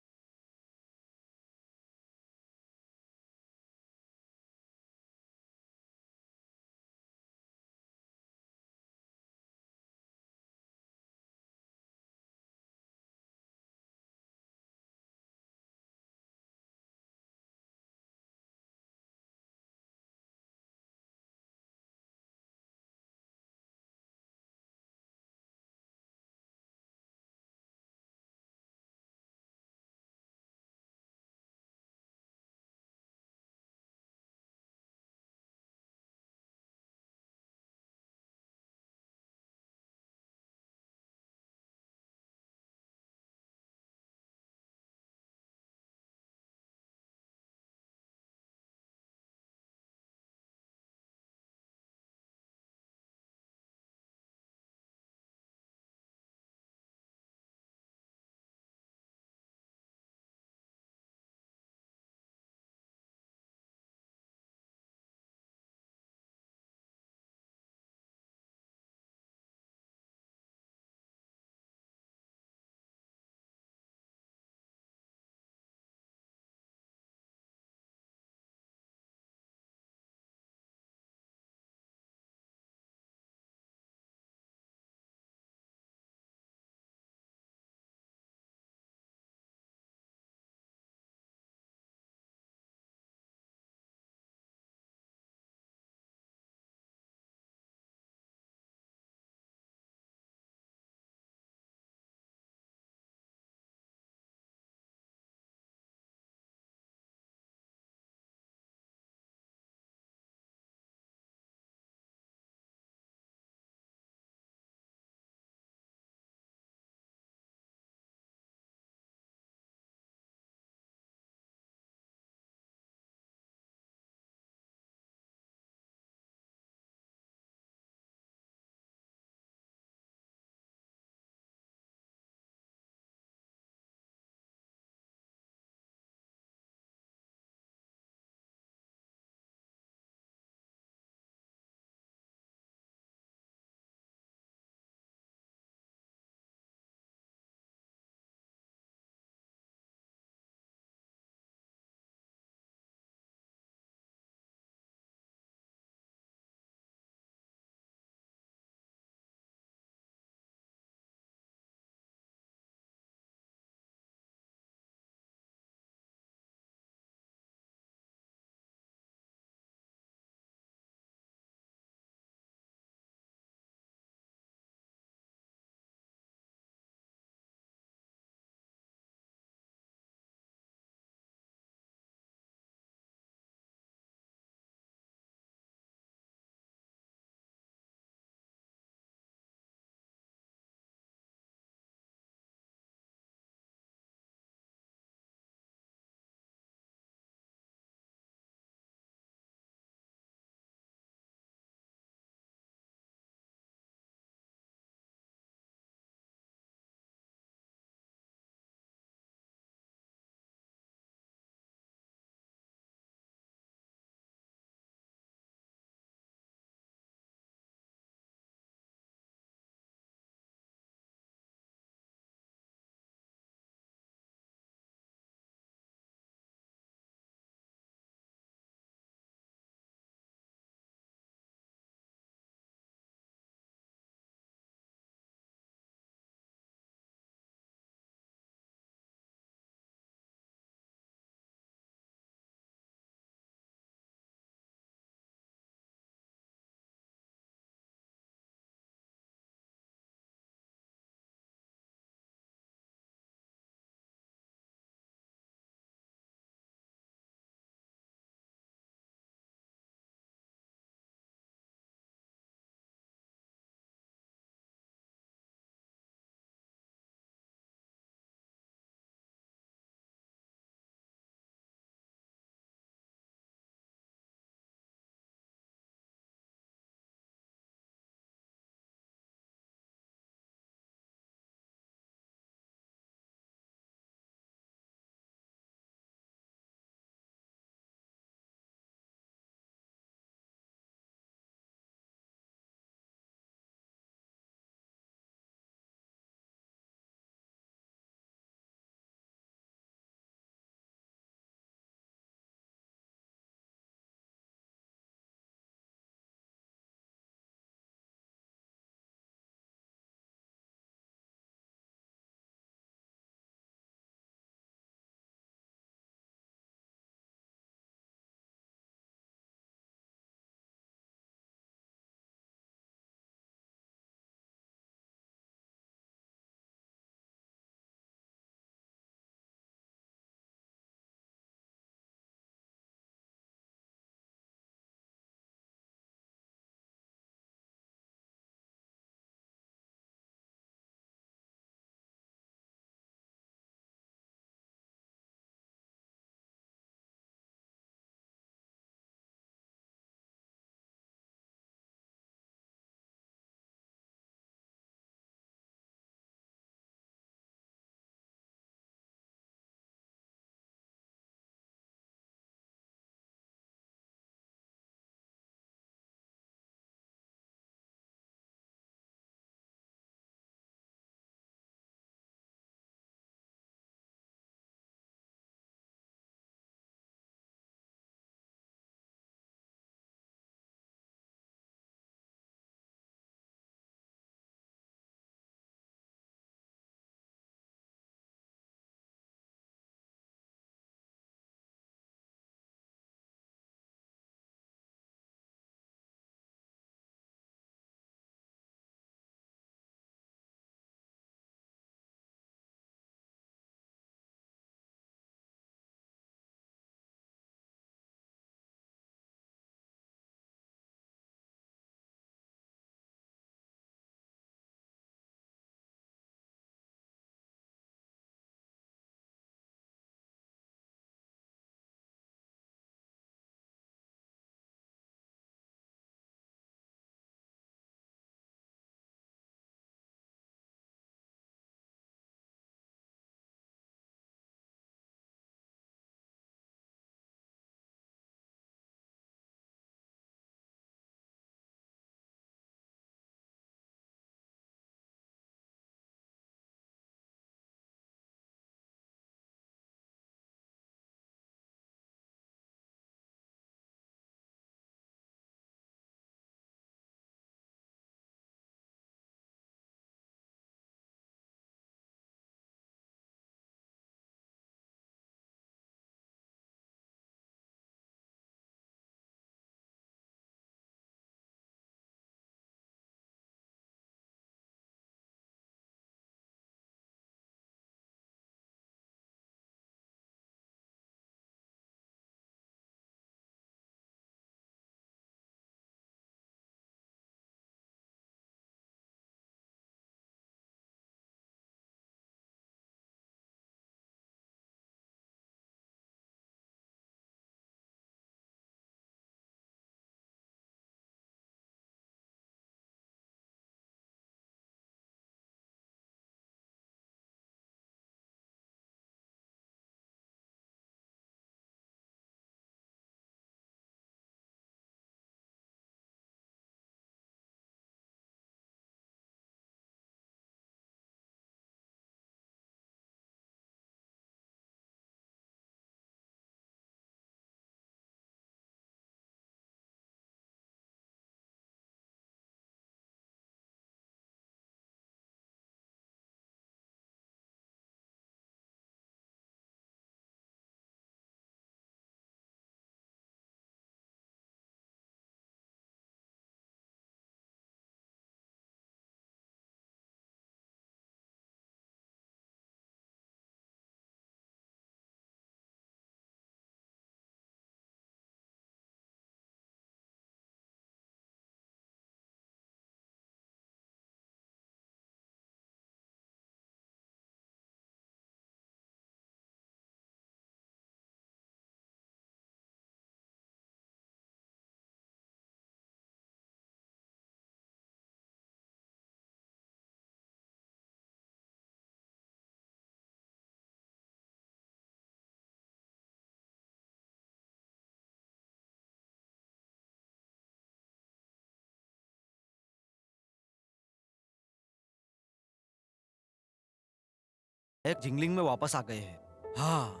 एक जिंगलिंग में वापस आ गए हैं। हाँ,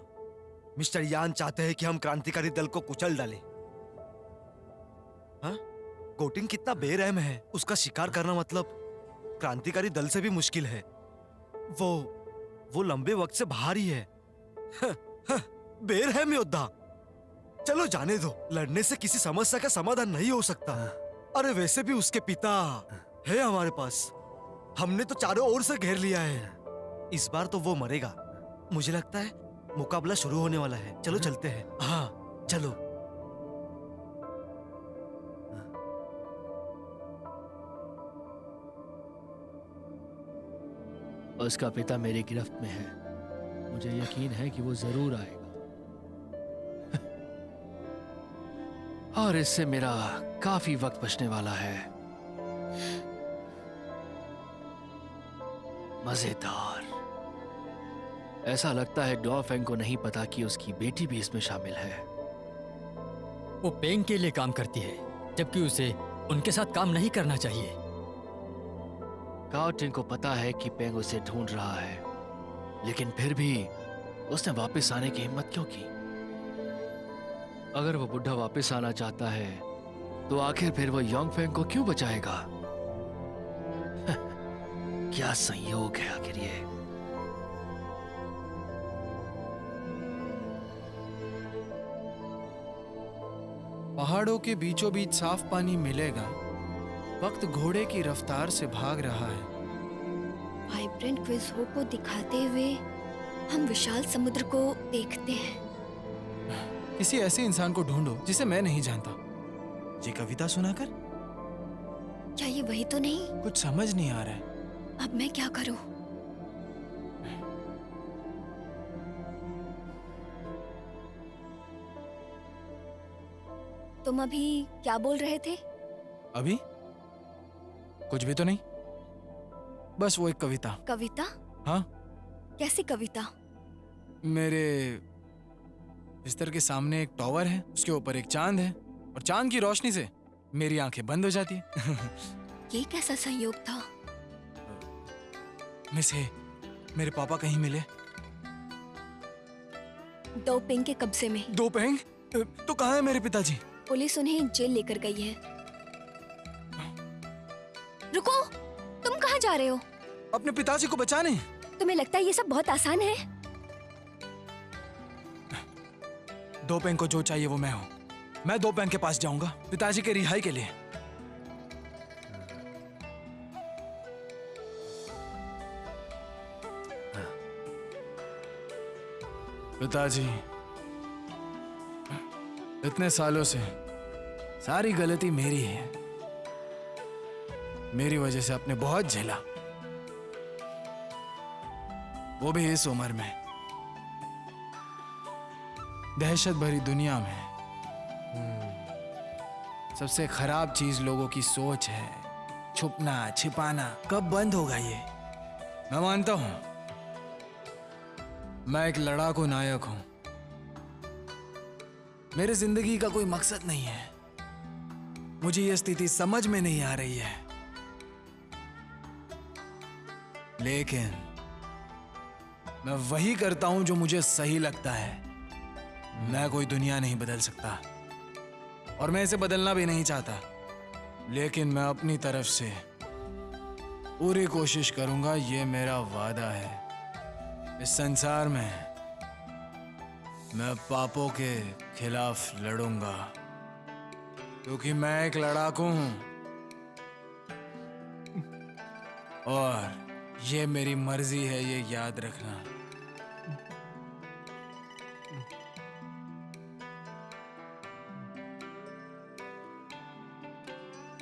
मिस्टर यान चाहते हैं कि हम क्रांतिकारी दल को कुचल डालें। हाँ? गोटिंग कितना बेरहम है, उसका शिकार करना मतलब क्रांतिकारी दल से भी मुश्किल है। वो लंबे वक्त से बाहर ही है। बेरहम योद्धा। चलो जाने दो, लड़ने से किसी समस्या का समाधान नहीं हो सकता। अरे वैसे भी उसके पिता है हमारे पास, हमने तो चारों ओर से घेर लिया है। इस बार तो वो मरेगा। मुझे लगता है मुकाबला शुरू होने वाला है। चलो चलते हैं। हाँ चलो। उसका पिता मेरी गिरफ्त में है। मुझे यकीन है कि वो जरूर आएगा। और इससे मेरा काफी वक्त बचने वाला है। मजेदार। ऐसा लगता है डॉफेंग को नहीं पता कि उसकी बेटी भी इसमें शामिल है। वो पेंग के लिए काम करती है, जबकि उसे उनके साथ काम नहीं करना चाहिए। गाओ टिन को पता है कि पेंग उसे ढूंढ रहा है, लेकिन फिर भी उसने वापस आने की हिम्मत क्यों की? अगर वो बुढ़ा वापस आना चाहता है तो आखिर फिर वो योंगफेंग को क्यों बचाएगा? क्या संयोग है आखिर ये। पहाड़ों के बीचों बीच साफ पानी मिलेगा। वक्त घोड़े की रफ्तार से भाग रहा है। वाइब्रेंट क्विज़ो को दिखाते हुए हम विशाल समुद्र को देखते हैं। किसी ऐसे इंसान को ढूंढो जिसे मैं नहीं जानता। ये कविता सुनाकर क्या ये वही तो नहीं? कुछ समझ नहीं आ रहा है। अब मैं क्या करूं? तुम अभी क्या बोल रहे थे? अभी कुछ भी तो नहीं, बस वो एक कविता। कविता? हाँ, कैसी कविता? मेरे बिस्तर के सामने एक टॉवर है, उसके ऊपर एक चांद है और चांद की रोशनी से मेरी आंखें बंद हो जाती है। ये कैसा संयोग था? मिसे, मेरे पापा कहीं मिले? दो पेंग के कब्जे में। दो पेंग? तो कहाँ है मेरे पिताजी? पुलिस उन्हें जेल लेकर गई है। रुको, तुम कहाँ जा रहे हो? अपने पिताजी को बचाने। तुम्हें लगता है ये सब बहुत आसान है? दो पेंग को जो चाहिए वो मैं हूँ। मैं दो पेंग के पास जाऊंगा पिताजी के रिहाई के लिए। पिताजी, इतने सालों से सारी गलती मेरी है। मेरी वजह से आपने बहुत झेला, वो भी इस उम्र में, दहशत भरी दुनिया में। सबसे खराब चीज लोगों की सोच है, छुपना छिपाना। कब बंद होगा ये? मैं मानता हूं मैं एक लड़ाकू नायक हूं। मेरे जिंदगी का कोई मकसद नहीं है। मुझे ये स्थिति समझ में नहीं आ रही है, लेकिन मैं वही करता हूं जो मुझे सही लगता है। मैं कोई दुनिया नहीं बदल सकता और मैं इसे बदलना भी नहीं चाहता, लेकिन मैं अपनी तरफ से पूरी कोशिश करूंगा। ये मेरा वादा है। इस संसार में मैं पापों के खिलाफ लड़ूंगा, क्योंकि मैं एक लड़ाकू हूं और ये मेरी मर्जी है, ये याद रखना।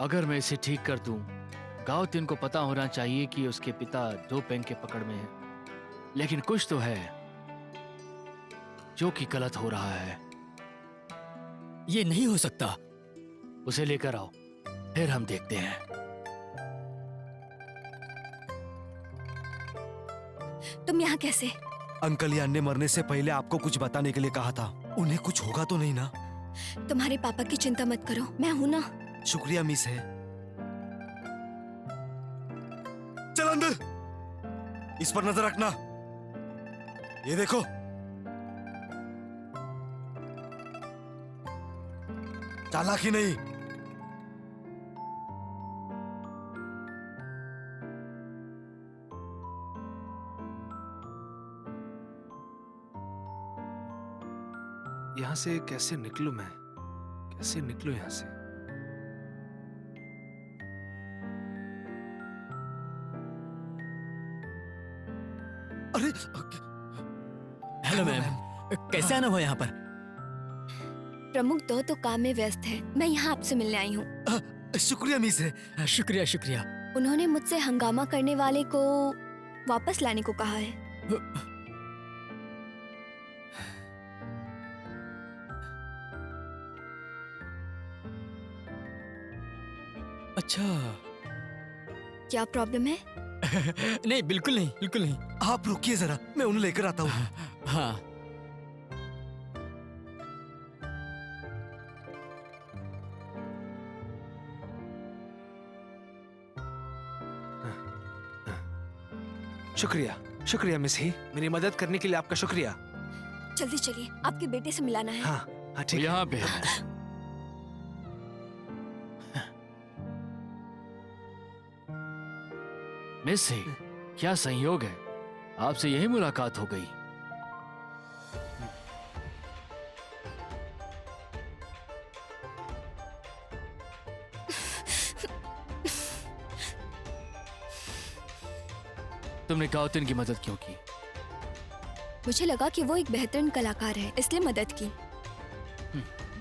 अगर मैं इसे ठीक कर दूं, गाओ तिन को पता होना चाहिए कि उसके पिता दो पेंग के पकड़ में है, लेकिन कुछ तो है जो कि गलत हो रहा है। ये नहीं हो सकता। उसे लेकर आओ, फिर हम देखते हैं। तुम यहाँ कैसे? अंकल यान ने मरने से पहले आपको कुछ बताने के लिए कहा था। उन्हें कुछ होगा तो नहीं ना? तुम्हारे पापा की चिंता मत करो, मैं हूं ना। शुक्रिया मिस है। चल अंदर, इस पर नजर रखना। ये देखो, चालाकी नहीं। यहाँ से कैसे निकलूं मैं? कैसे निकलूं यहाँ से? अरे हेलो मैम, कैसे आना हुआ यहाँ पर? प्रमुख दो तो काम में व्यस्त है, मैं यहाँ आपसे मिलने आई हूँ। शुक्रिया मिस है। शुक्रिया शुक्रिया। उन्होंने मुझसे हंगामा करने वाले को वापस लाने को कहा है। अच्छा। क्या प्रॉब्लम है? नहीं, बिल्कुल नहीं, बिल्कुल नहीं। आप रुकिए जरा, मैं उन्हें लेकर आता हूँ। हाँ। शुक्रिया, शुक्रिया मिस ही, मेरी मदद करने के लिए आपका शुक्रिया। जल्दी चलिए, आपके बेटे से मिलाना है। हाँ हाँ ठीक है। यहाँ पे है। मिस ही, क्या संयोग है, आपसे यही मुलाकात हो गई। तुमने गाउतिन की मदद क्यों की? मुझे लगा कि वो एक बेहतरीन कलाकार है, इसलिए मदद की।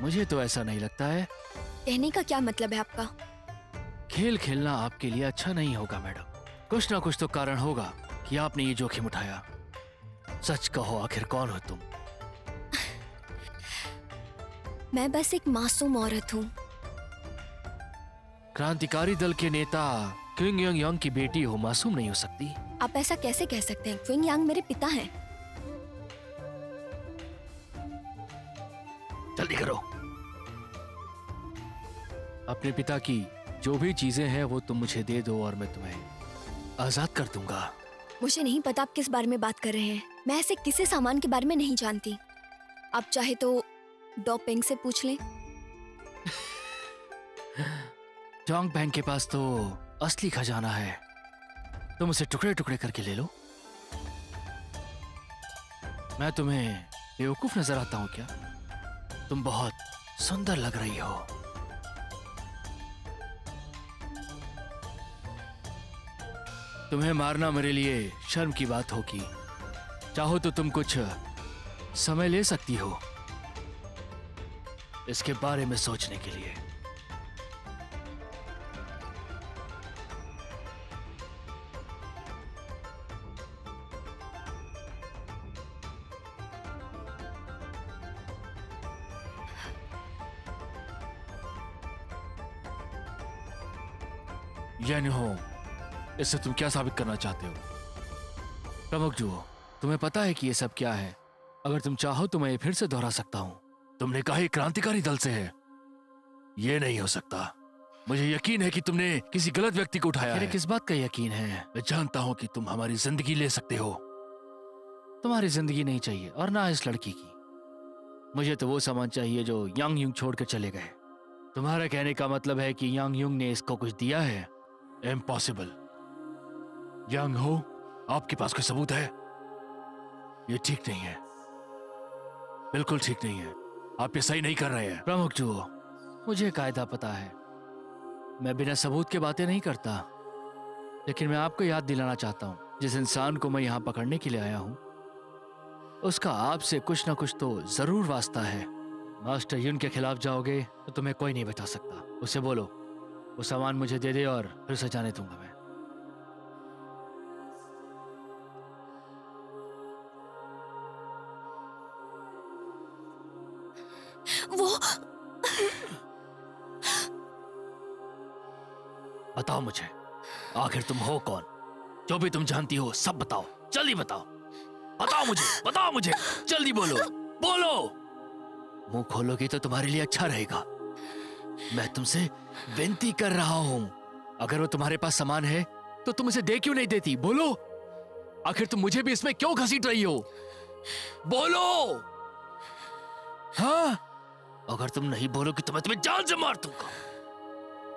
मुझे तो ऐसा नहीं लगता है। कहने का क्या मतलब है आपका? खेल खेलना आपके लिए अच्छा नहीं होगा मैडम। कुछ ना कुछ तो कारण होगा कि आपने ये जोखिम उठाया। सच कहो, आखिर कौन हो तुम? मैं बस एक मासूम औरत हूँ। क्रांतिकारी दल के नेता क्विंग यंग यांग की बेटी हो, मासूम नहीं हो सकती। आप ऐसा कैसे कह सकते हैं? क्विंग यांग मेरे पिता हैं। जल्दी करो। अपने पिता की जो भी चीजें हैं वो तुम मुझे दे दो और मैं तुम्हें आजाद कर दूंगा। मुझे नहीं पता आप किस बारे में बात कर रहे हैं। मैं ऐसे किसी सामान के बारे में नहीं जानती। आप चाहे तो डॉ पेंग से पूछ लें। जोंग पेंग के पास तो असली खजाना है, तुम उसे टुकड़े टुकड़े करके ले लो। मैं तुम्हें बेवकूफ नजर आता हूं क्या? तुम बहुत सुंदर लग रही हो। तुम्हें मारना मेरे लिए शर्म की बात होगी। चाहो तो तुम कुछ समय ले सकती हो इसके बारे में सोचने के लिए। यानी हो, इससे तुम क्या साबित करना चाहते हो? प्रमुख जुओ, तुम्हें पता है कि ये सब क्या है? अगर तुम चाहो तो मैं ये फिर से दोहरा सकता हूँ। तुमने कहा ये क्रांतिकारी दल से है। ये नहीं हो सकता। मुझे यकीन है कि तुमने किसी गलत व्यक्ति को उठाया है। किस बात का यकीन है? मैं जानता हूँ कि तुम हमारी जिंदगी ले सकते हो। तुम्हारी जिंदगी नहीं चाहिए और ना इस लड़की की। मुझे तो वो सामान चाहिए जो यांग यूंग छोड़कर चले गए। तुम्हारा कहने का मतलब है कि यांग यूंग ने इसको कुछ दिया है? इम्पॉसिबल। यांग हो, आपके पास कोई सबूत है? ये ठीक नहीं है, बिल्कुल ठीक नहीं है। आप ये सही नहीं कर रहे हैं। प्रमुख जुओ, मुझे कायदा पता है। मैं बिना सबूत के बातें नहीं करता। लेकिन मैं आपको याद दिलाना चाहता हूँ, जिस इंसान को मैं यहाँ पकड़ने के लिए आया हूँ उसका आपसे कुछ ना कुछ तो जरूर वास्ता है। मास्टर युन के खिलाफ जाओगे तो तुम्हें कोई नहीं बता सकता। उसे बोलो वो सामान मुझे दे दे और फिर उसे जाने दूंगा मैं। वो बताओ मुझे, आखिर तुम हो कौन? जो भी तुम जानती हो सब बताओ, जल्दी बताओ। बताओ मुझे जल्दी बोलो, बोलो। मुंह खोलोगी तो तुम्हारे लिए अच्छा रहेगा। मैं तुमसे विनती कर रहा हूं, अगर वो तुम्हारे पास सामान है तो तुम उसे दे क्यों नहीं देती? बोलो, आखिर तुम मुझे भी इसमें क्यों घसीट रही हो? बोलो। हाँ, अगर तुम नहीं बोलोगे तो मैं तुम्हें जान से मार दूंगा।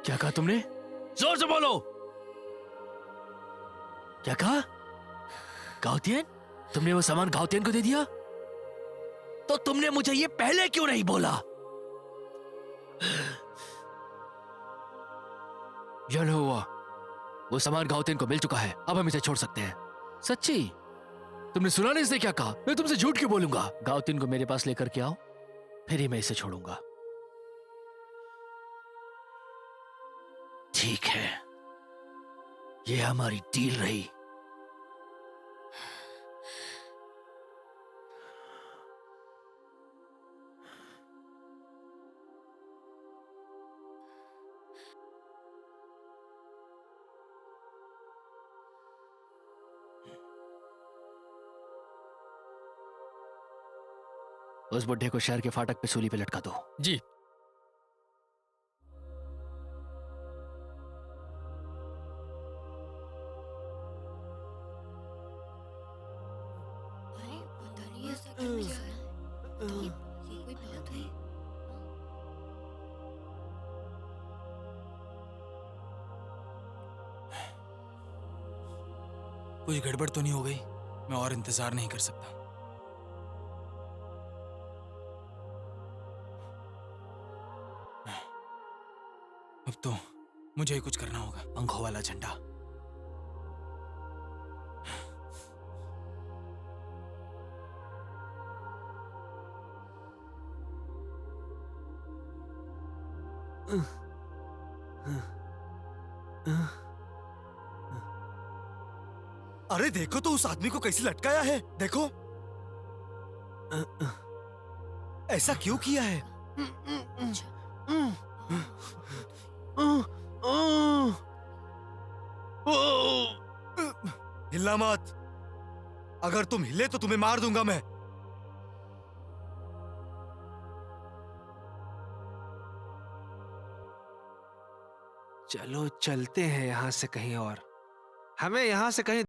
क्या कहा तुमने? जोर से बोलो। क्या कहा? गाउतियन? तुमने वो सामान गाउतियन को दे दिया? तो तुमने मुझे ये पहले क्यों नहीं बोला? यह हुआ, वो सामान गाउतियन को मिल चुका है, अब हम इसे छोड़ सकते हैं। सच्ची? तुमने सुना नहीं इसने क्या कहा? मैं तुमसे झूठ क्यों बोलूंगा? गाउतियन को मेरे पास लेकर के आओ, फिर ही मैं इसे छोड़ूंगा। ठीक है, ये हमारी डील रही। उस बुड्ढे को शहर के फाटक पे सूली पे लटका दो। जी। अरे पता नहीं ऐसा क्यों किया है। ये कोई बात है? कुछ गड़बड़ तो नहीं हो गई? मैं और इंतजार नहीं कर सकता। अब तो मुझे ही कुछ करना होगा। पंखों वाला झंडा। अरे देखो तो उस आदमी को कैसे लटकाया है, देखो। ऐसा क्यों किया है? हिलना मत। अगर तुम हिले तो तुम्हें मार दूंगा मैं। चलो चलते हैं यहां से कहीं और। हमें यहां से कहीं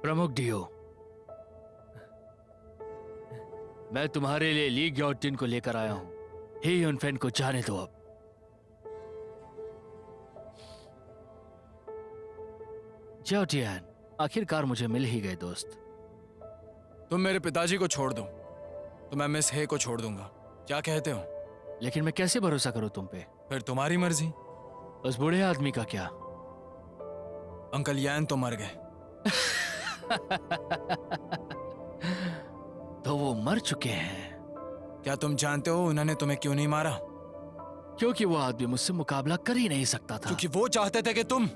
प्रमुख डियो, मैं तुम्हारे लिए ली ग्योटिन को लेकर आया हूं। ही युनफेन को जाने दो अब। ज्योटियन, आखिरकार मुझे मिल ही गए दोस्त। तुम मेरे पिताजी को छोड़ दो तो मैं मिस हे को छोड़ दूंगा। क्या कहते हो? लेकिन मैं कैसे भरोसा करूं तुम पे? फिर तुम्हारी मर्जी। उस बूढ़े आदमी का क्या? अंकल यान तो मर गए। तो वो मर चुके हैं। क्या तुम जानते हो उन्होंने तुम्हें क्यों नहीं मारा? क्योंकि वो आदमी मुझसे मुकाबला कर ही नहीं सकता था। क्योंकि वो चाहते थे कि तुम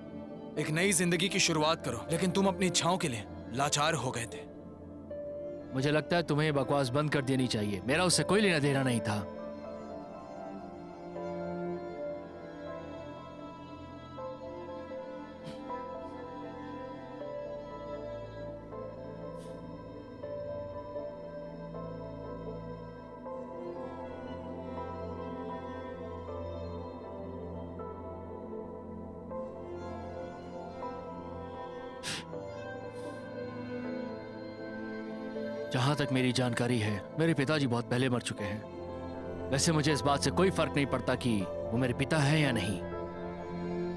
एक नई जिंदगी की शुरुआत करो, लेकिन तुम अपनी इच्छाओं के लिए लाचार हो गए थे। मुझे लगता है तुम्हें ये बकवास बंद कर देनी चाहिए। मेरा उससे कोई लेना देना नहीं था। जहां तक मेरी जानकारी है, मेरे पिताजी बहुत पहले मर चुके हैं। वैसे मुझे इस बात से कोई फर्क नहीं पड़ता कि वो मेरे पिता हैं या नहीं।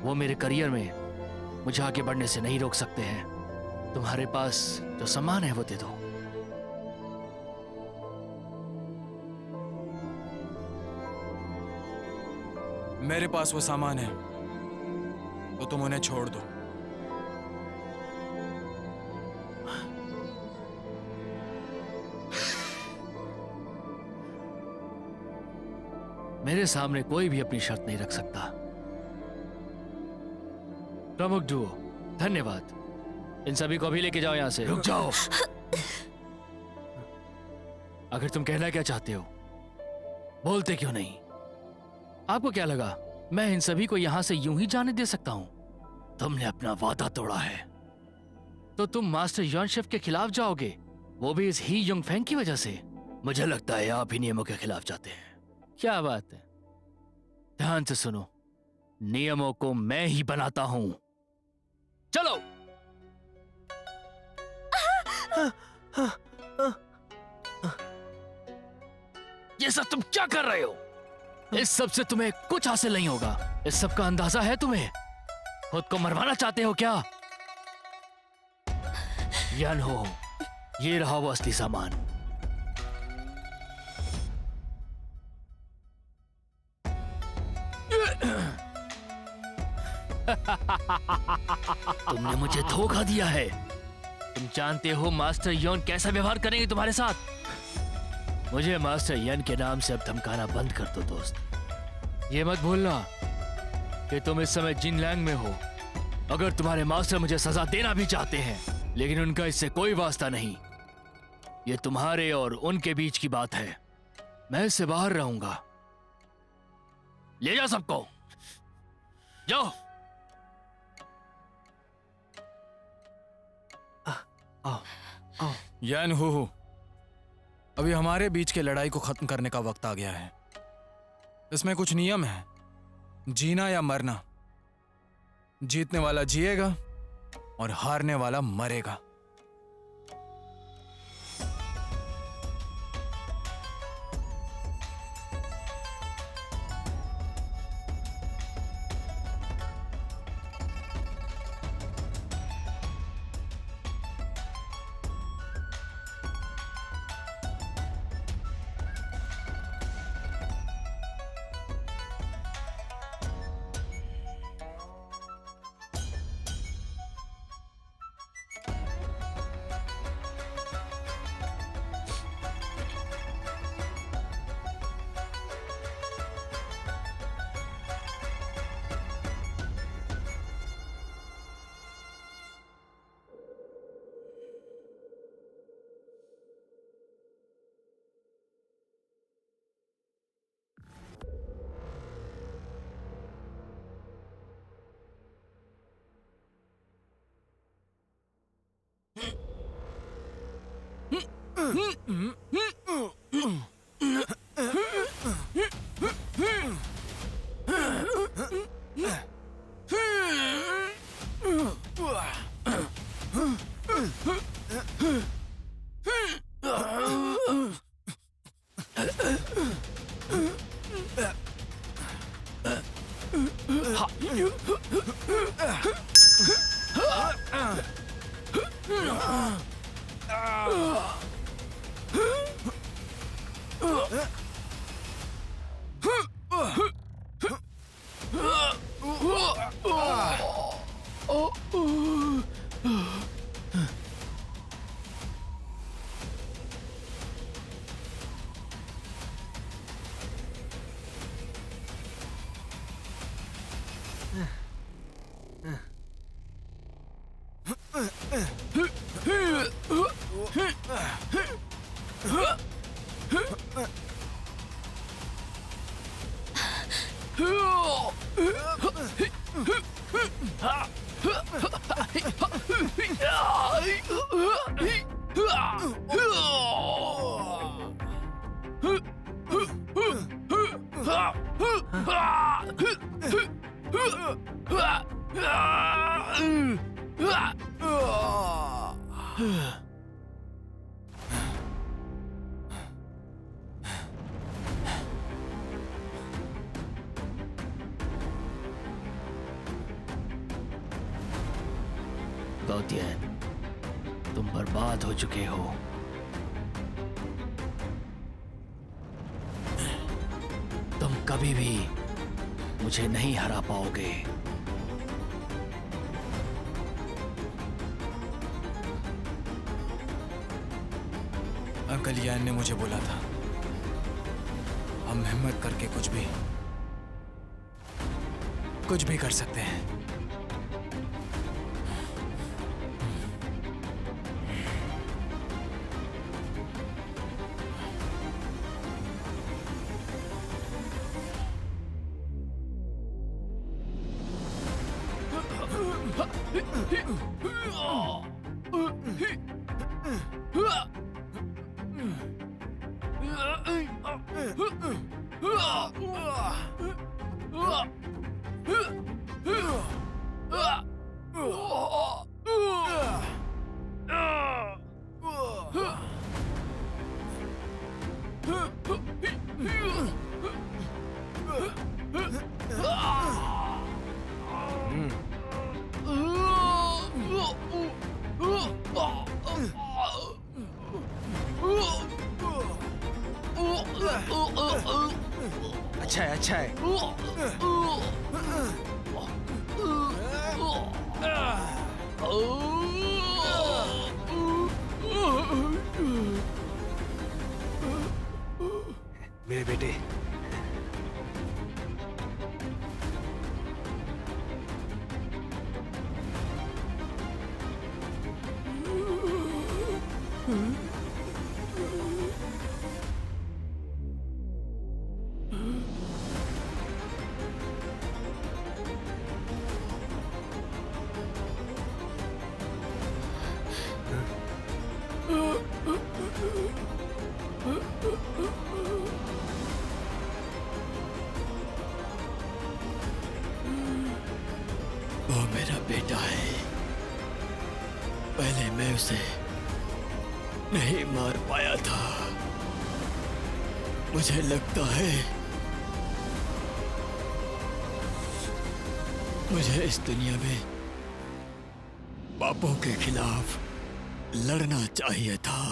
वो मेरे करियर में मुझे आगे बढ़ने से नहीं रोक सकते हैं। तुम्हारे पास जो सामान है वो दे दो। मेरे पास वो सामान है तो तुम उन्हें छोड़ दो। मेरे सामने कोई भी अपनी शर्त नहीं रख सकता। प्रमुख डुओ, धन्यवाद। इन सभी को अभी लेके जाओ यहां से। रुक जाओ। आखिर तुम कहना क्या चाहते हो? बोलते क्यों नहीं? आपको क्या लगा मैं इन सभी को यहां से यूं ही जाने दे सकता हूं? तुमने अपना वादा तोड़ा है तो तुम मास्टर यॉन शेफ के खिलाफ जाओगे, वो भी इस ही युंगफेंग की वजह से। मुझे लगता है आप ही नियमों के खिलाफ जाते हैं। क्या बात है? ध्यान से सुनो, नियमों को मैं ही बनाता हूं। चलो। ये सब तुम क्या कर रहे हो? इस सब से तुम्हें कुछ हासिल नहीं होगा। इस सब का अंदाजा है तुम्हें? खुद को मरवाना चाहते हो क्या? यान हो, ये रहा वो असली सामान। तुमने मुझे धोखा दिया है। तुम जानते हो मास्टर यॉन कैसा व्यवहार करेंगे तुम्हारे साथ। मुझे मास्टर यन के नाम से अब धमकाना बंद कर दो दोस्त। ये मत भूलना कि तुम इस समय जिनलैंग में हो। अगर तुम्हारे मास्टर मुझे सजा देना भी चाहते हैं, लेकिन उनका इससे कोई वास्ता नहीं। ये तुम्हारे और उनके बीच की बात है। मैं इससे बाहर रहूंगा। ले जा सबको, जाओ। यान हो, अभी हमारे बीच के लड़ाई को खत्म करने का वक्त आ गया है। इसमें कुछ नियम है, जीना या मरना। जीतने वाला जिएगा और हारने वाला मरेगा। गौतियन, तुम बर्बाद हो चुके हो। तुम कभी भी मुझे नहीं हरा पाओगे। अंकल यान ने मुझे बोला था, हम हिम्मत करके कुछ भी कर सकते हैं। अच्छा है, अच्छा है। मेरे बेटे, वो मेरा बेटा है। पहले मैं उसे नहीं मार पाया था। मुझे लगता है मुझे इस दुनिया में पापों के खिलाफ लड़ना चाहिए था।